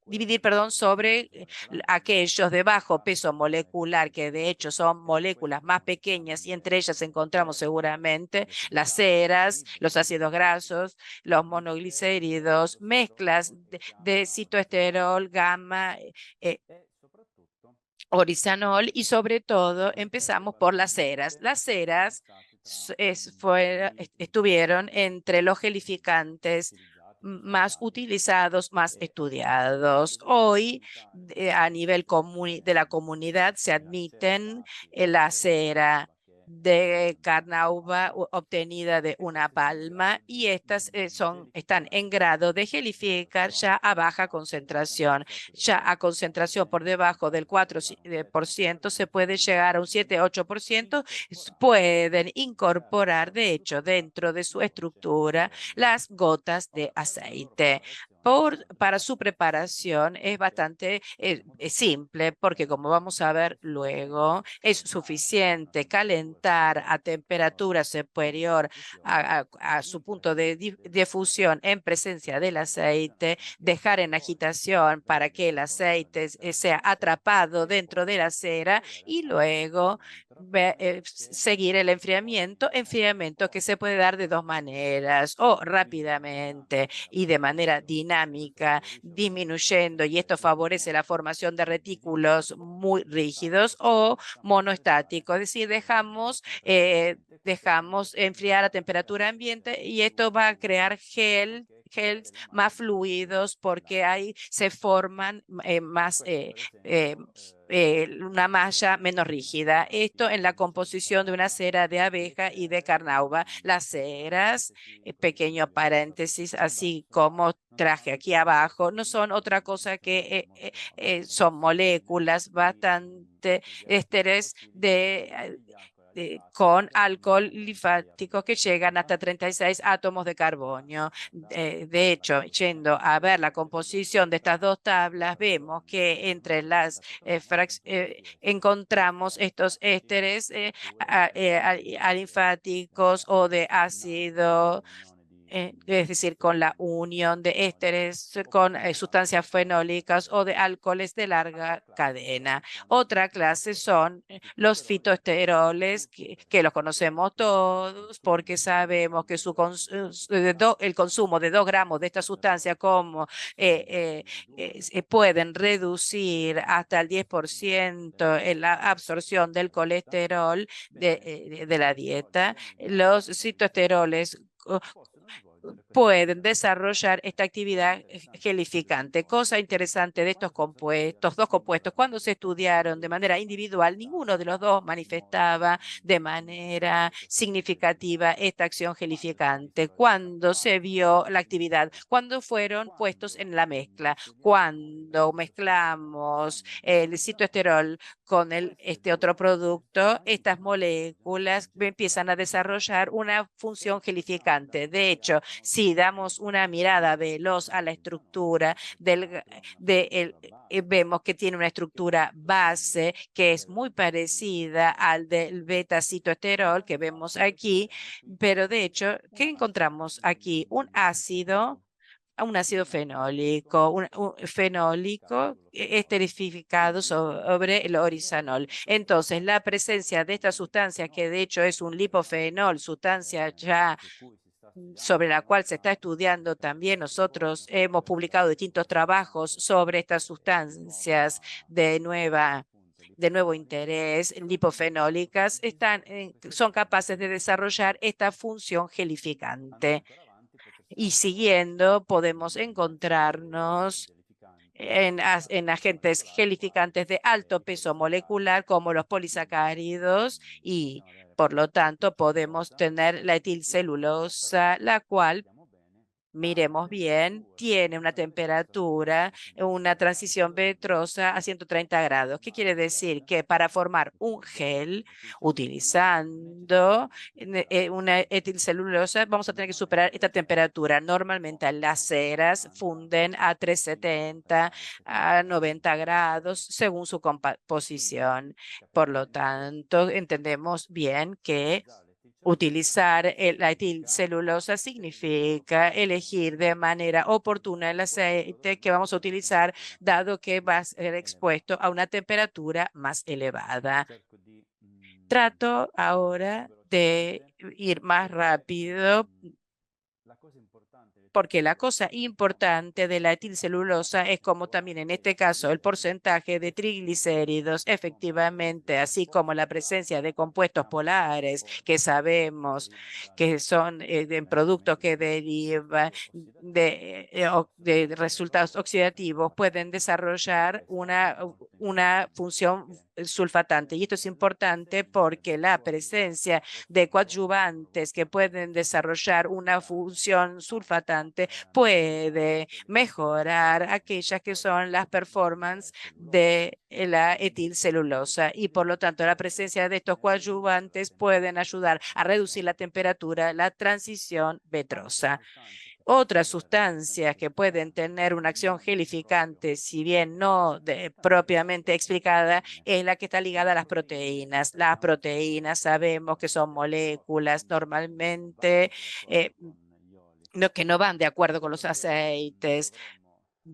sobre aquellos de bajo peso molecular, que de hecho son moléculas más pequeñas y entre ellas encontramos seguramente las ceras, los ácidos grasos, los monoglicéridos, mezclas de citoesterol, gamma, orizanol y sobre todo empezamos por las ceras. Las ceras estuvieron entre los gelificantes más utilizados, más estudiados. Hoy, a nivel de la comunidad, se admiten la cera de carnauba obtenida de una palma y estas están en grado de gelificar ya a baja concentración. Ya a concentración por debajo del 4% se puede llegar a un 7-8%, pueden incorporar de hecho dentro de su estructura las gotas de aceite. Para su preparación es bastante simple porque como vamos a ver luego es suficiente calentar a temperatura superior a su punto de fusión en presencia del aceite, dejar en agitación para que el aceite sea atrapado dentro de la cera y luego seguir el enfriamiento que se puede dar de dos maneras, o rápidamente y de manera dinámica, disminuyendo, y esto favorece la formación de retículos muy rígidos, o monoestático, es decir, dejamos enfriar a temperatura ambiente y esto va a crear gel gels más fluidos porque ahí se forman una malla menos rígida. Esto en la composición de una cera de abeja y de carnauba. Las ceras, pequeño paréntesis, así como traje aquí abajo, no son otra cosa que son moléculas bastante ésteres con alcohol linfático que llegan hasta 36 átomos de carbonio. De hecho, yendo a ver la composición de estas dos tablas, vemos que entre las encontramos estos ésteres alinfáticos o de ácido, es decir, con la unión de ésteres con sustancias fenólicas o de alcoholes de larga cadena. Otra clase son los fitoesteroles, que los conocemos todos porque sabemos que el consumo de 2 gramos de esta sustancia pueden reducir hasta el 10% en la absorción del colesterol de la dieta. Los fitoesteroles pueden desarrollar esta actividad gelificante. Cosa interesante de estos compuestos, dos compuestos, cuando se estudiaron de manera individual, ninguno de los dos manifestaba de manera significativa esta acción gelificante. Cuando se vio la actividad, cuando fueron puestos en la mezcla, cuando mezclamos el citoesterol con este otro producto, estas moléculas empiezan a desarrollar una función gelificante. De hecho, si damos una mirada veloz a la estructura vemos que tiene una estructura base que es muy parecida al del beta-citoesterol que vemos aquí, pero de hecho, ¿qué encontramos aquí? Un ácido fenólico, un fenólico esterificado sobre el orizanol. Entonces, la presencia de esta sustancia, que de hecho es un lipofenol, sustancia ya sobre la cual se está estudiando también. Nosotros hemos publicado distintos trabajos sobre estas sustancias de nuevo interés, lipofenólicas, son capaces de desarrollar esta función gelificante. Y siguiendo, podemos encontrarnos en agentes gelificantes de alto peso molecular como los polisacáridos y por lo tanto podemos tener la etilcelulosa, la cual, miremos bien, tiene una temperatura, una transición ventrosa a 130 grados. ¿Qué quiere decir? Que para formar un gel utilizando una etilcelulosa vamos a tener que superar esta temperatura. Normalmente las ceras funden a 370 a 90 grados según su composición. Por lo tanto, entendemos bien que utilizar la etilcelulosa significa elegir de manera oportuna el aceite que vamos a utilizar, dado que va a ser expuesto a una temperatura más elevada. Trato ahora de ir más rápido porque la cosa importante de la etilcelulosa es como también en este caso el porcentaje de triglicéridos efectivamente, así como la presencia de compuestos polares que sabemos que son de productos que derivan de resultados oxidativos, pueden desarrollar una función sulfatante. Y esto es importante porque la presencia de coadyuvantes que pueden desarrollar una función sulfatante puede mejorar aquellas que son las performances de la etilcelulosa y por lo tanto la presencia de estos coadyuvantes pueden ayudar a reducir la temperatura, la transición vetrosa. Otras sustancias que pueden tener una acción gelificante, si bien no propiamente explicada, es la que está ligada a las proteínas. Las proteínas sabemos que son moléculas normalmente que no van de acuerdo con los aceites,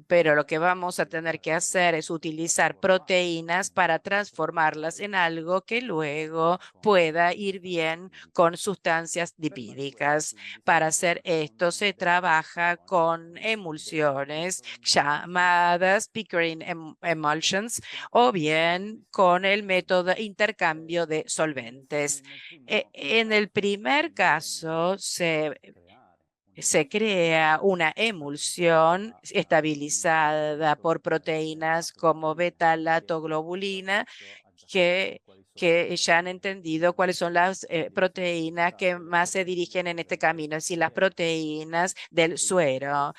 pero lo que vamos a tener que hacer es utilizar proteínas para transformarlas en algo que luego pueda ir bien con sustancias lipídicas. Para hacer esto se trabaja con emulsiones llamadas Pickering emulsions o bien con el método de intercambio de solventes. En el primer caso se crea una emulsión estabilizada por proteínas como beta-lactoglobulina que ya han entendido cuáles son las proteínas que más se dirigen en este camino, es decir, las proteínas del suero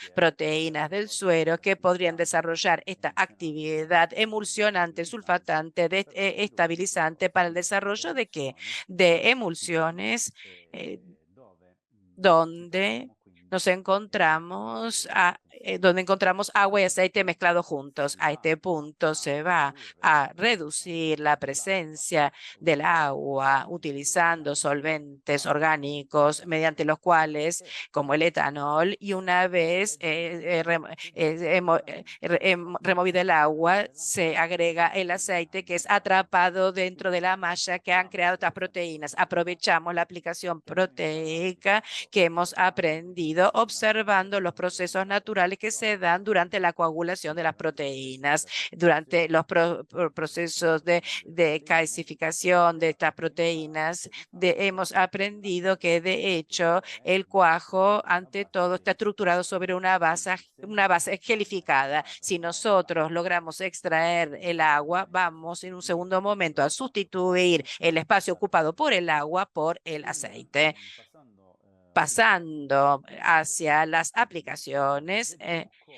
que podrían desarrollar esta actividad emulsionante, sulfatante, estabilizante para el desarrollo de qué? De emulsiones donde donde encontramos agua y aceite mezclados juntos. A este punto se va a reducir la presencia del agua utilizando solventes orgánicos mediante los cuales, como el etanol, y una vez removido el agua, se agrega el aceite que es atrapado dentro de la malla que han creado estas proteínas. Aprovechamos la aplicación proteica que hemos aprendido observando los procesos naturales que se dan durante la coagulación de las proteínas, durante los procesos de calcificación de estas proteínas. Hemos aprendido que de hecho el cuajo ante todo está estructurado sobre una base gelificada. Si nosotros logramos extraer el agua, vamos en un segundo momento a sustituir el espacio ocupado por el agua por el aceite. Pasando hacia las aplicaciones,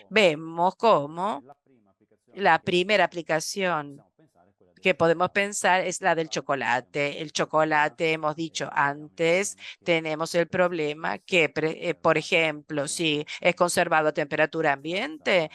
vemos cómo la primera aplicación que podemos pensar es la del chocolate. El chocolate, hemos dicho antes, tenemos el problema que, por ejemplo, si es conservado a temperatura ambiente,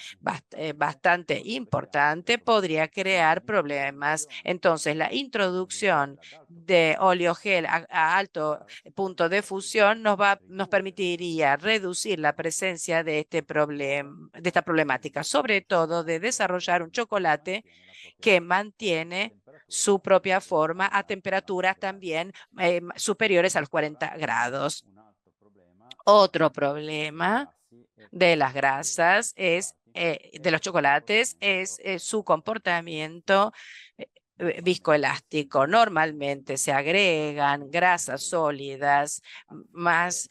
bastante importante, podría crear problemas. Entonces, la introducción de oleogel a alto punto de fusión nos permitiría reducir la presencia de de esta problemática, sobre todo de desarrollar un chocolate que mantiene su propia forma a temperaturas también superiores a los 40 grados. Otro problema de las grasas de los chocolates es su comportamiento viscoelástico. Normalmente se agregan grasas sólidas más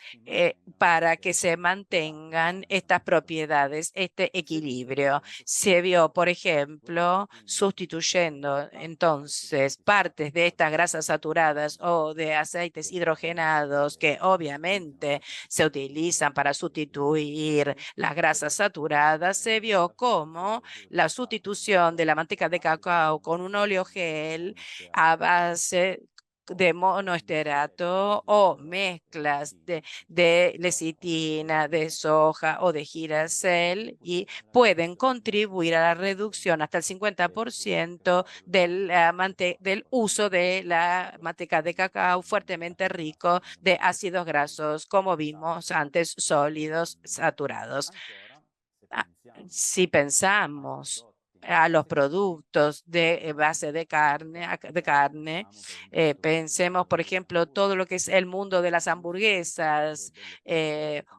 para que se mantengan estas propiedades, este equilibrio. Se vio, por ejemplo, sustituyendo entonces partes de estas grasas saturadas o de aceites hidrogenados que obviamente se utilizan para sustituir las grasas saturadas. Se vio cómo la sustitución de la manteca de cacao con un óleo gel a base de monoesterato o mezclas de lecitina, de soja o de girasol y pueden contribuir a la reducción hasta el 50% del uso de la manteca de cacao fuertemente rico de ácidos grasos, como vimos antes, sólidos saturados. Si pensamos a los productos de base de carne, pensemos, por ejemplo, todo lo que es el mundo de las hamburguesas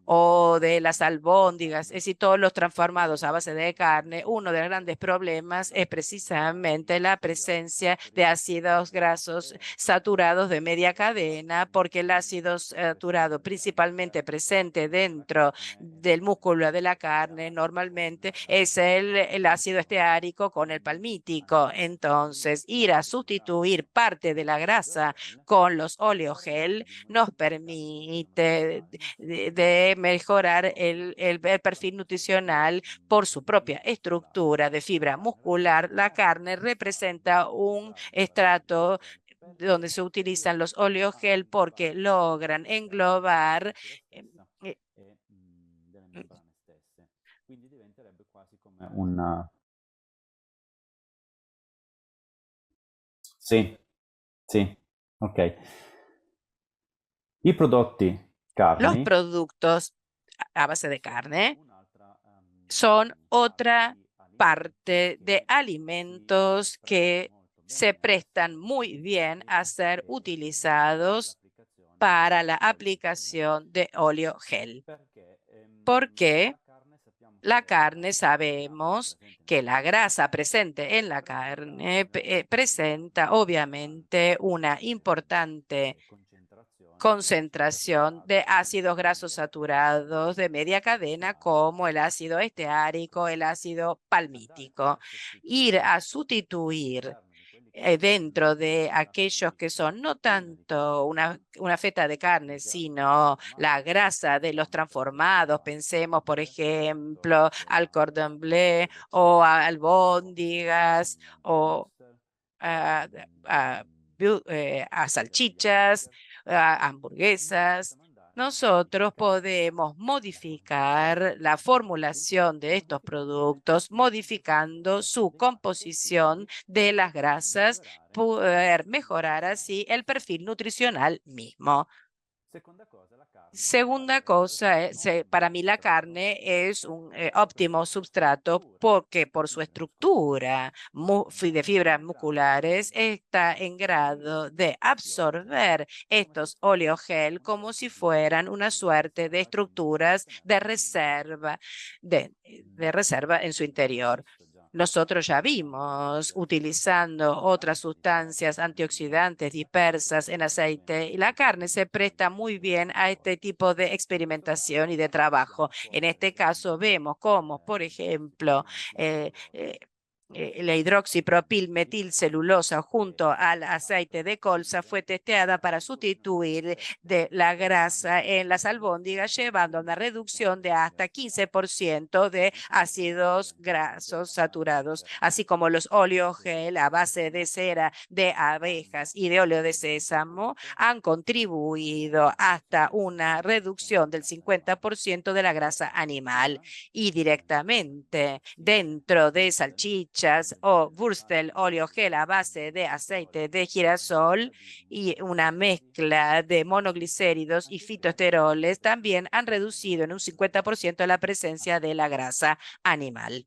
o de las albóndigas, es decir, todos los transformados a base de carne. Uno de los grandes problemas es precisamente la presencia de ácidos grasos saturados de media cadena, porque el ácido saturado principalmente presente dentro del músculo de la carne normalmente es el ácido esteárico con el palmítico. Entonces, ir a sustituir parte de la grasa con los oleogel nos permite de mejorar el perfil nutricional por su propia estructura de fibra muscular. La carne representa un estrato donde se utilizan los oleogel porque logran englobar Quindi diventerebbe quasi come un... Sì, sì, ok. I prodotti los carni productos a base de carne son otra parte de alimentos que se prestan muy bien a ser utilizados para la aplicación de óleo gel. Porque la carne, sabemos que la grasa presente en la carne presenta obviamente una importante concentración de ácidos grasos saturados de media cadena como el ácido esteárico, el ácido palmítico. Ir a sustituir dentro de aquellos que son no tanto una feta de carne, sino la grasa de los transformados. Pensemos, por ejemplo, al cordon bleu o a albóndigas o a, a salchichas, a hamburguesas. Nosotros podemos modificar la formulación de estos productos, modificando su composición de las grasas, poder mejorar así el perfil nutricional mismo. Segunda cosa, para mí la carne es un óptimo sustrato porque por su estructura de fibras musculares está en grado de absorber estos oleogel como si fueran una suerte de estructuras de reserva, de reserva en su interior. Nosotros ya vimos utilizando otras sustancias antioxidantes dispersas en aceite y la carne se presta muy bien a este tipo de experimentación y de trabajo. En este caso vemos cómo, por ejemplo, la hidroxipropilmetilcelulosa junto al aceite de colza fue testeada para sustituir de la grasa en las albóndigas, llevando a una reducción de hasta 15% de ácidos grasos saturados, así como los óleos gel a base de cera de abejas y de óleo de sésamo han contribuido hasta una reducción del 50% de la grasa animal y directamente dentro de salchichas o Wurstel óleo gel a base de aceite de girasol y una mezcla de monoglicéridos y fitoesteroles también han reducido en un 50% la presencia de la grasa animal.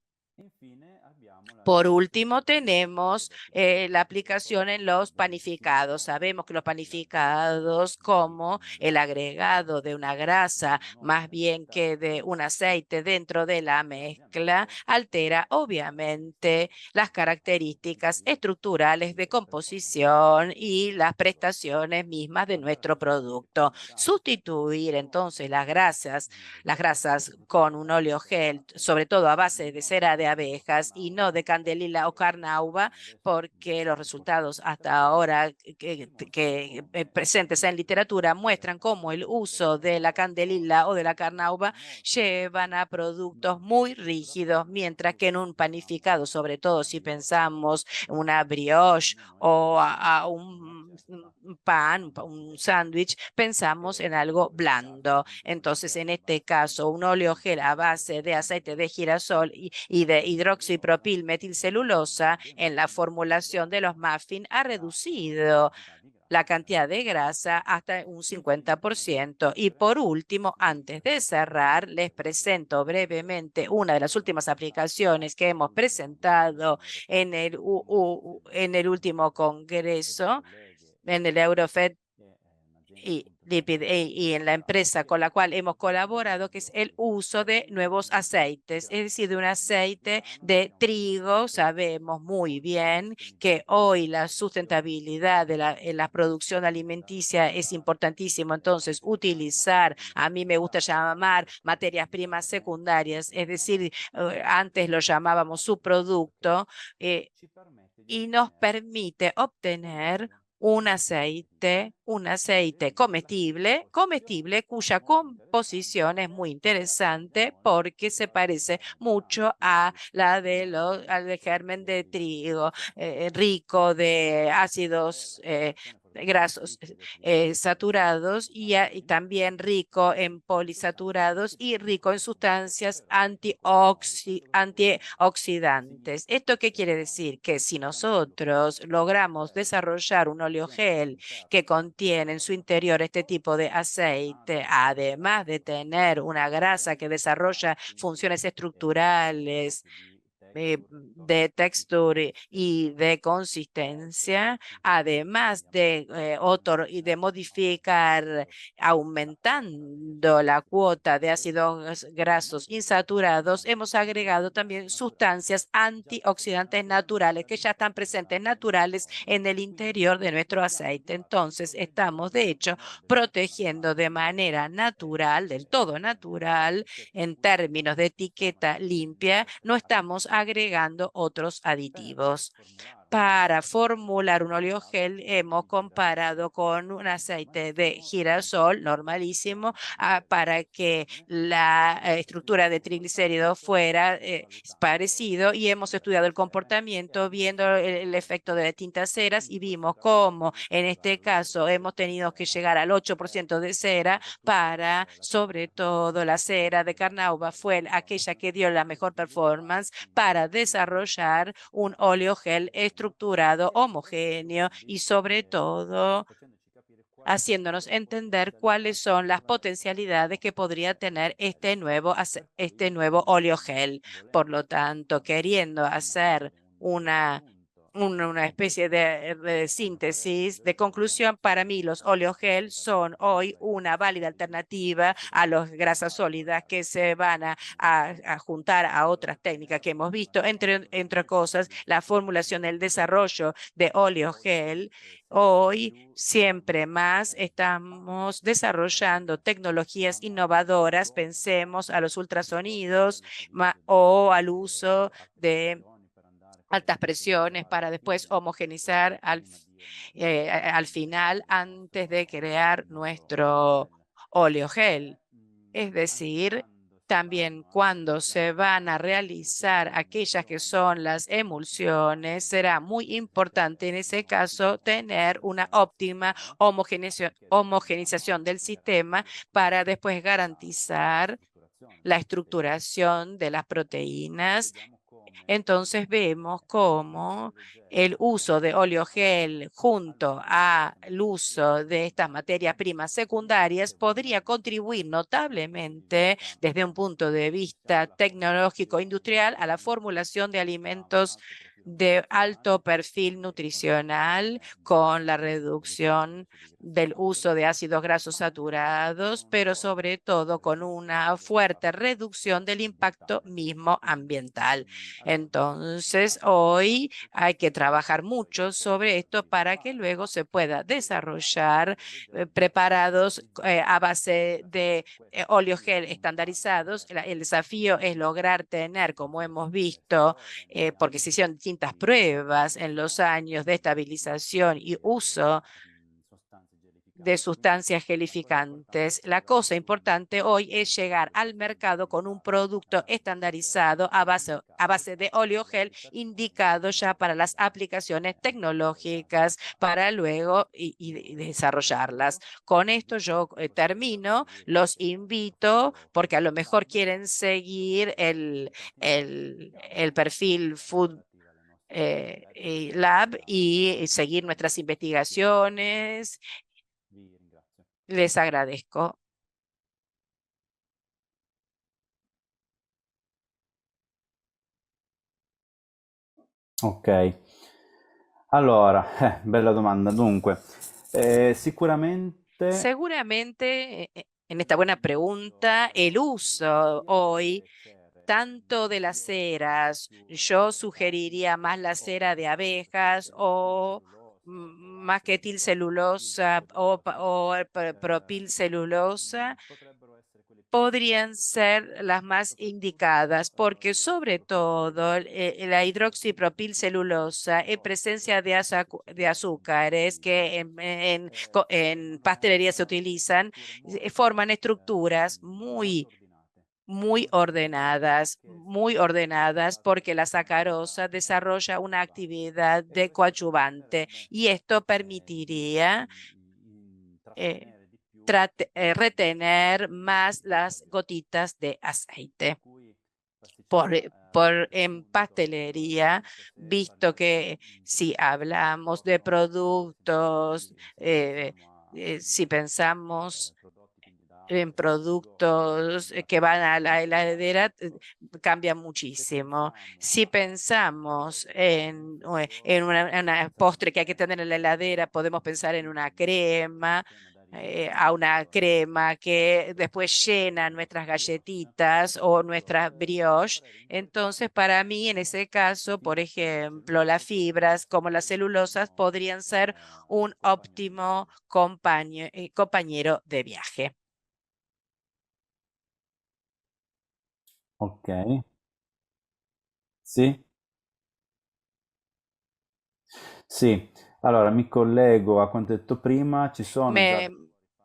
Por último, tenemos la aplicación en los panificados. Sabemos que los panificados, como el agregado de una grasa más bien que de un aceite dentro de la mezcla, altera obviamente las características estructurales de composición y las prestaciones mismas de nuestro producto. Sustituir entonces las grasas con un óleo gel, sobre todo a base de cera de abejas y no de candelilla o carnauba, porque los resultados hasta ahora que presentes en literatura muestran cómo el uso de la candelilla o de la carnauba llevan a productos muy rígidos, mientras que en un panificado, sobre todo si pensamos una brioche o a un pan, un sándwich, pensamos en algo blando. Entonces, en este caso, un óleo gel a base de aceite de girasol y de hidroxipropilmetilcelulosa en la formulación de los muffins ha reducido la cantidad de grasa hasta un 50%. Y por último, antes de cerrar, les presento brevemente una de las últimas aplicaciones que hemos presentado en el último congreso, en el Eurofed y en la empresa con la cual hemos colaborado, que es el uso de nuevos aceites, es decir, de un aceite de trigo. Sabemos muy bien que hoy la sustentabilidad de la producción alimenticia es importantísimo. Entonces, utilizar, a mí me gusta llamar materias primas secundarias, es decir, antes lo llamábamos subproducto, y nos permite obtener un aceite comestible cuya composición es muy interesante porque se parece mucho a la al de germen de trigo, rico de ácidos grasos saturados y también rico en polisaturados y rico en sustancias antioxidantes. ¿Esto qué quiere decir? Que si nosotros logramos desarrollar un oleogel que contiene en su interior este tipo de aceite, además de tener una grasa que desarrolla funciones estructurales de textura y de consistencia, además de modificar, aumentando la cuota de ácidos grasos insaturados, hemos agregado también sustancias antioxidantes naturales que ya están presentes naturales en el interior de nuestro aceite. Entonces, estamos de hecho protegiendo de manera natural, del todo natural, en términos de etiqueta limpia, no estamos agregando otros aditivos. Para formular un oleogel hemos comparado con un aceite de girasol normalísimo para que la estructura de triglicéridos fuera parecido, y hemos estudiado el comportamiento viendo el efecto de las tintas ceras y vimos cómo en este caso hemos tenido que llegar al 8% de cera para, sobre todo la cera de Carnauba fue aquella que dio la mejor performance para desarrollar un oleogel estructurado, homogéneo y sobre todo haciéndonos entender cuáles son las potencialidades que podría tener este nuevo oleogel. Por lo tanto, queriendo hacer una especie de síntesis, de conclusión, para mí los oleogel son hoy una válida alternativa a las grasas sólidas que se van a juntar a otras técnicas que hemos visto, entre cosas, la formulación, el desarrollo de oleogel. Hoy siempre más estamos desarrollando tecnologías innovadoras, pensemos a los ultrasonidos o al uso de altas presiones para después homogenizar al final antes de crear nuestro oleogel. Es decir, también cuando se van a realizar aquellas que son las emulsiones, será muy importante en ese caso tener una óptima homogenización del sistema para después garantizar la estructuración de las proteínas. Entonces vemos cómo el uso de oleogel junto al uso de estas materias primas secundarias podría contribuir notablemente desde un punto de vista tecnológico industrial a la formulación de alimentos de alto perfil nutricional con la reducción del uso de ácidos grasos saturados, pero sobre todo con una fuerte reducción del impacto mismo ambiental. Entonces, hoy hay que trabajar mucho sobre esto para que luego se pueda desarrollar preparados a base de oleogel estandarizados. El desafío es lograr tener, como hemos visto, porque se hicieron distintas pruebas en los años de estabilización y uso de sustancias gelificantes. La cosa importante hoy es llegar al mercado con un producto estandarizado a base de oleogel indicado ya para las aplicaciones tecnológicas para luego y desarrollarlas. Con esto yo termino. Los invito porque a lo mejor quieren seguir el perfil Food Lab y seguir nuestras investigaciones. Les agradezco. Ok, allora, bella domanda. Dunque, sicuramente Seguramente, en esta buena pregunta, el uso hoy tanto de las ceras, yo sugeriría más la cera de abejas o más que etilcelulosa o propilcelulosa, podrían ser las más indicadas, porque sobre todo la hidroxipropilcelulosa en presencia de azúcares que en pastelería se utilizan, forman estructuras muy ordenadas, porque la sacarosa desarrolla una actividad de coadyuvante y esto permitiría retener más las gotitas de aceite. En pastelería, visto que si hablamos de productos, si pensamos en productos que van a la heladera cambia muchísimo. Si pensamos en una postre que hay que tener en la heladera, podemos pensar en una crema, a una crema que después llena nuestras galletitas o nuestras brioche. Entonces, para mí, en ese caso, por ejemplo, las fibras como las celulosas podrían ser un óptimo compañero de viaje. Ok, sì, sì. Allora mi collego a quanto detto prima, ci sono già Me,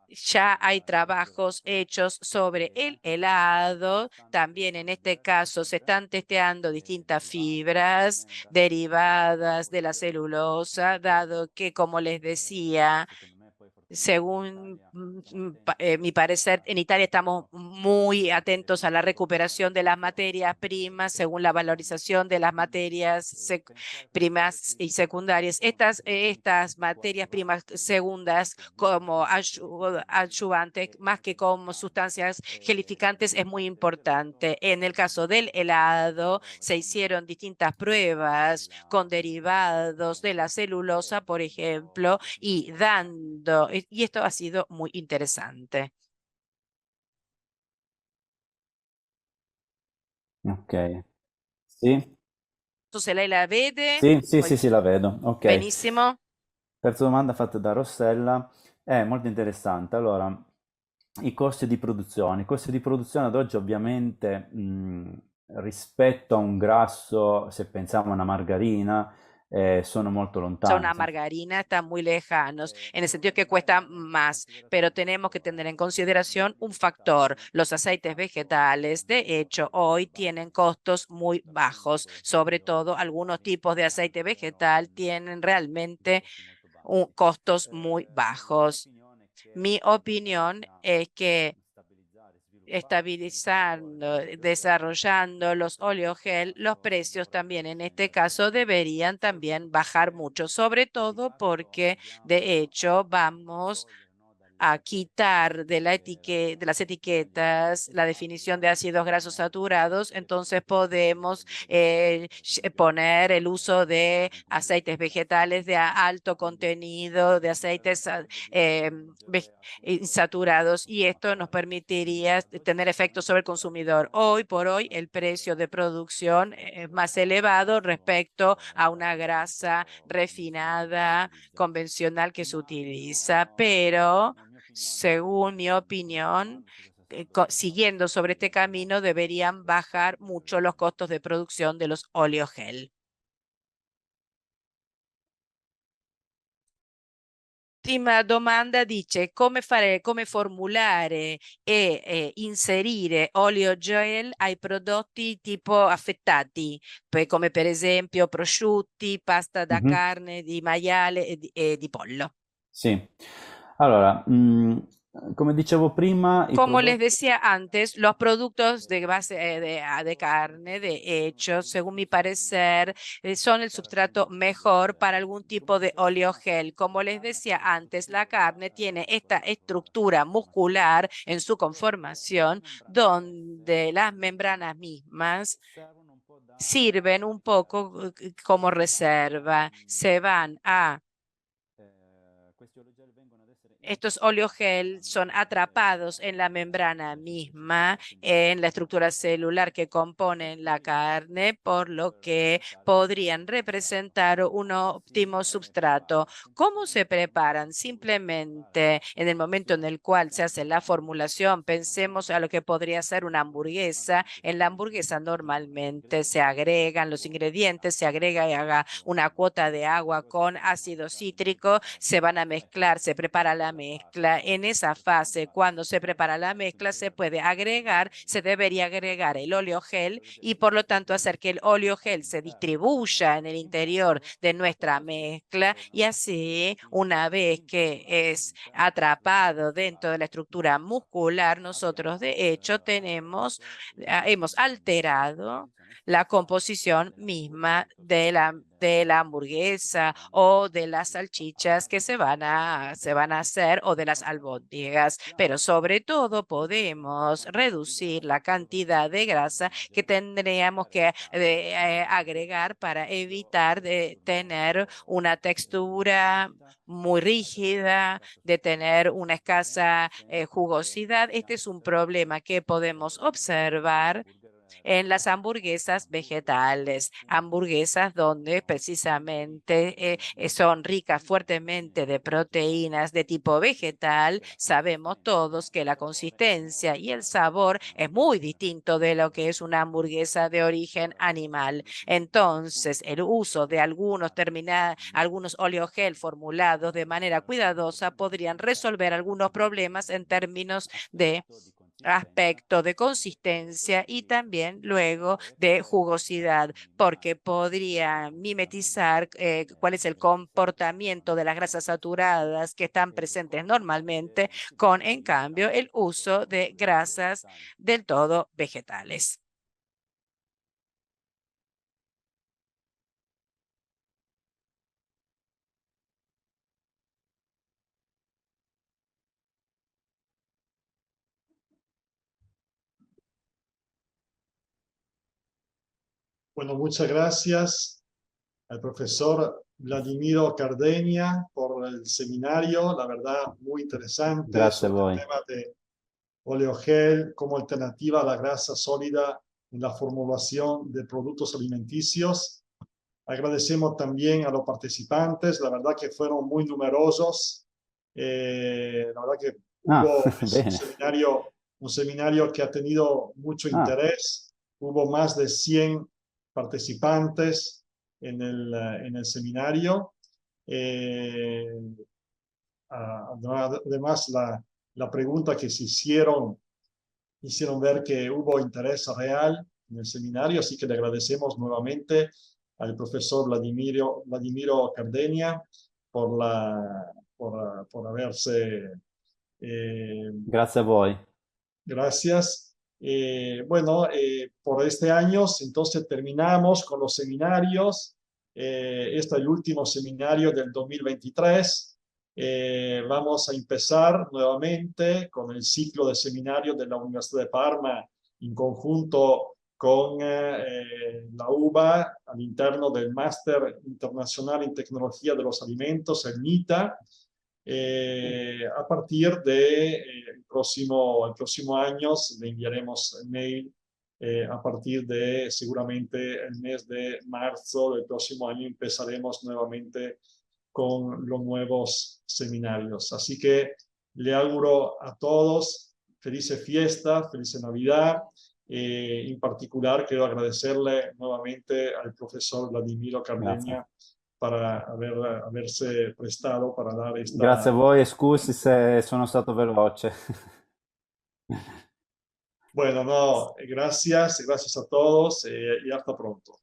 ya hay trabajos hechos sobre el helado. También en este caso se están testeando distintas fibras derivadas de la celulosa, dado que, como les decía, según mi parecer, en Italia estamos muy atentos a la recuperación de las materias primas según la valorización de las materias primas y secundarias. Estas materias primas segundas como adyuvantes, más que como sustancias gelificantes, es muy importante. En el caso del helado, se hicieron distintas pruebas con derivados de la celulosa, por ejemplo, y esto ha sido muy interesante. Ok, sì, Entonces, lei la vede? sì, sì, sì, sì, la vedo. Ok. Benissimo. Terza domanda fatta da Rossella è molto interessante. Allora, i costi di produzione. I costi di produzione ad oggi ovviamente rispetto a un grasso, se pensiamo a una margarina, sono molto Son lontani. una margarina, están muy lejanos, en el sentido que cuestan más, pero tenemos que tener en consideración un factor. Los aceites vegetales, de hecho, hoy tienen costos muy bajos, sobre todo algunos tipos de aceite vegetal tienen realmente costos muy bajos. Mi opinión es que estabilizando, desarrollando los oleogel, los precios también en este caso deberían también bajar mucho, sobre todo porque de hecho vamos a quitar de las etiquetas la definición de ácidos grasos saturados, entonces podemos poner el uso de aceites vegetales de alto contenido, de aceites insaturados, y esto nos permitiría tener efectos sobre el consumidor. Hoy por hoy el precio de producción es más elevado respecto a una grasa refinada convencional que se utiliza, pero según mi opinión, siguiendo sobre este camino, deberían bajar mucho los costos de producción de los oleogel. L'ultima domanda dice come formulare e inserire olio gel ai prodotti tipo affettati, come per esempio prosciutti, pasta da Mhm. carne, di maiale e di pollo. Sì. Allora, come dicevo prima, i Como les prodotti... decía antes, los productos de base de carne, de hecho, según mi parecer, son el sustrato mejor para algún tipo de oleogel. Como les decía antes, la carne tiene esta estructura muscular en su conformación, donde las membranas mismas sirven un poco como reserva, se van a estos oleogel son atrapados en la membrana misma, en la estructura celular que compone la carne, por lo que podrían representar un óptimo substrato. ¿Cómo se preparan? Simplemente en el momento en el cual se hace la formulación, pensemos a lo que podría ser una hamburguesa. En la hamburguesa normalmente se agregan los ingredientes, se agrega una cuota de agua con ácido cítrico, se van a mezclar, se prepara la mezcla. En esa fase, cuando se prepara la mezcla, se puede agregar, se debería agregar el óleo gel y por lo tanto hacer que el óleo gel se distribuya en el interior de nuestra mezcla, y así una vez que es atrapado dentro de la estructura muscular, nosotros de hecho hemos alterado la composición misma de de la hamburguesa o de las salchichas que se van a hacer o de las albóndigas, pero sobre todo podemos reducir la cantidad de grasa que tendríamos que agregar para evitar de tener una textura muy rígida, de tener una escasa jugosidad. Este es un problema que podemos observar en las hamburguesas vegetales, hamburguesas donde precisamente son ricas fuertemente de proteínas de tipo vegetal. Sabemos todos que la consistencia y el sabor es muy distinto de lo que es una hamburguesa de origen animal. Entonces, el uso de algunos oleogel formulados de manera cuidadosa podrían resolver algunos problemas en términos de aspecto de consistencia y también luego de jugosidad, porque podría mimetizar cuál es el comportamiento de las grasas saturadas que están presentes normalmente con, en cambio, el uso de grasas del todo vegetales. Bueno, muchas gracias al profesor Vladimiro Cardeña por el seminario, la verdad muy interesante Grazie a sobre el voi. tema de oleogel como alternativa a la grasa sólida en la formulación de productos alimenticios. Agradecemos también a los participantes, la verdad que fueron muy numerosos. La verdad que hubo Bene. un seminario que ha tenido mucho interés. Hubo más de 100 participantes en el seminario. Además, la pregunta que se hicieron ver que hubo interés real en el seminario, así que le agradecemos nuevamente al profesor Vladimiro Cardeña por haberse... Grazie a voi. Gracias. Bueno, por este año, entonces terminamos con los seminarios. Este es el último seminario del 2023. Vamos a empezar nuevamente con el ciclo de seminarios de la Universidad de Parma en conjunto con la UBA al interno del Máster Internacional en Tecnología de los Alimentos, el MITA. A partir del próximo año le enviaremos mail a partir de seguramente el mes de marzo del próximo año empezaremos nuevamente con los nuevos seminarios. Así que le auguro a todos felices fiestas, feliz Navidad. En particular quiero agradecerle nuevamente al profesor Vladimiro Cardeña para averse prestato para dare questa... Grazie a voi e scusi se sono stato veloce. Bueno, no, gracias a todos y hasta pronto.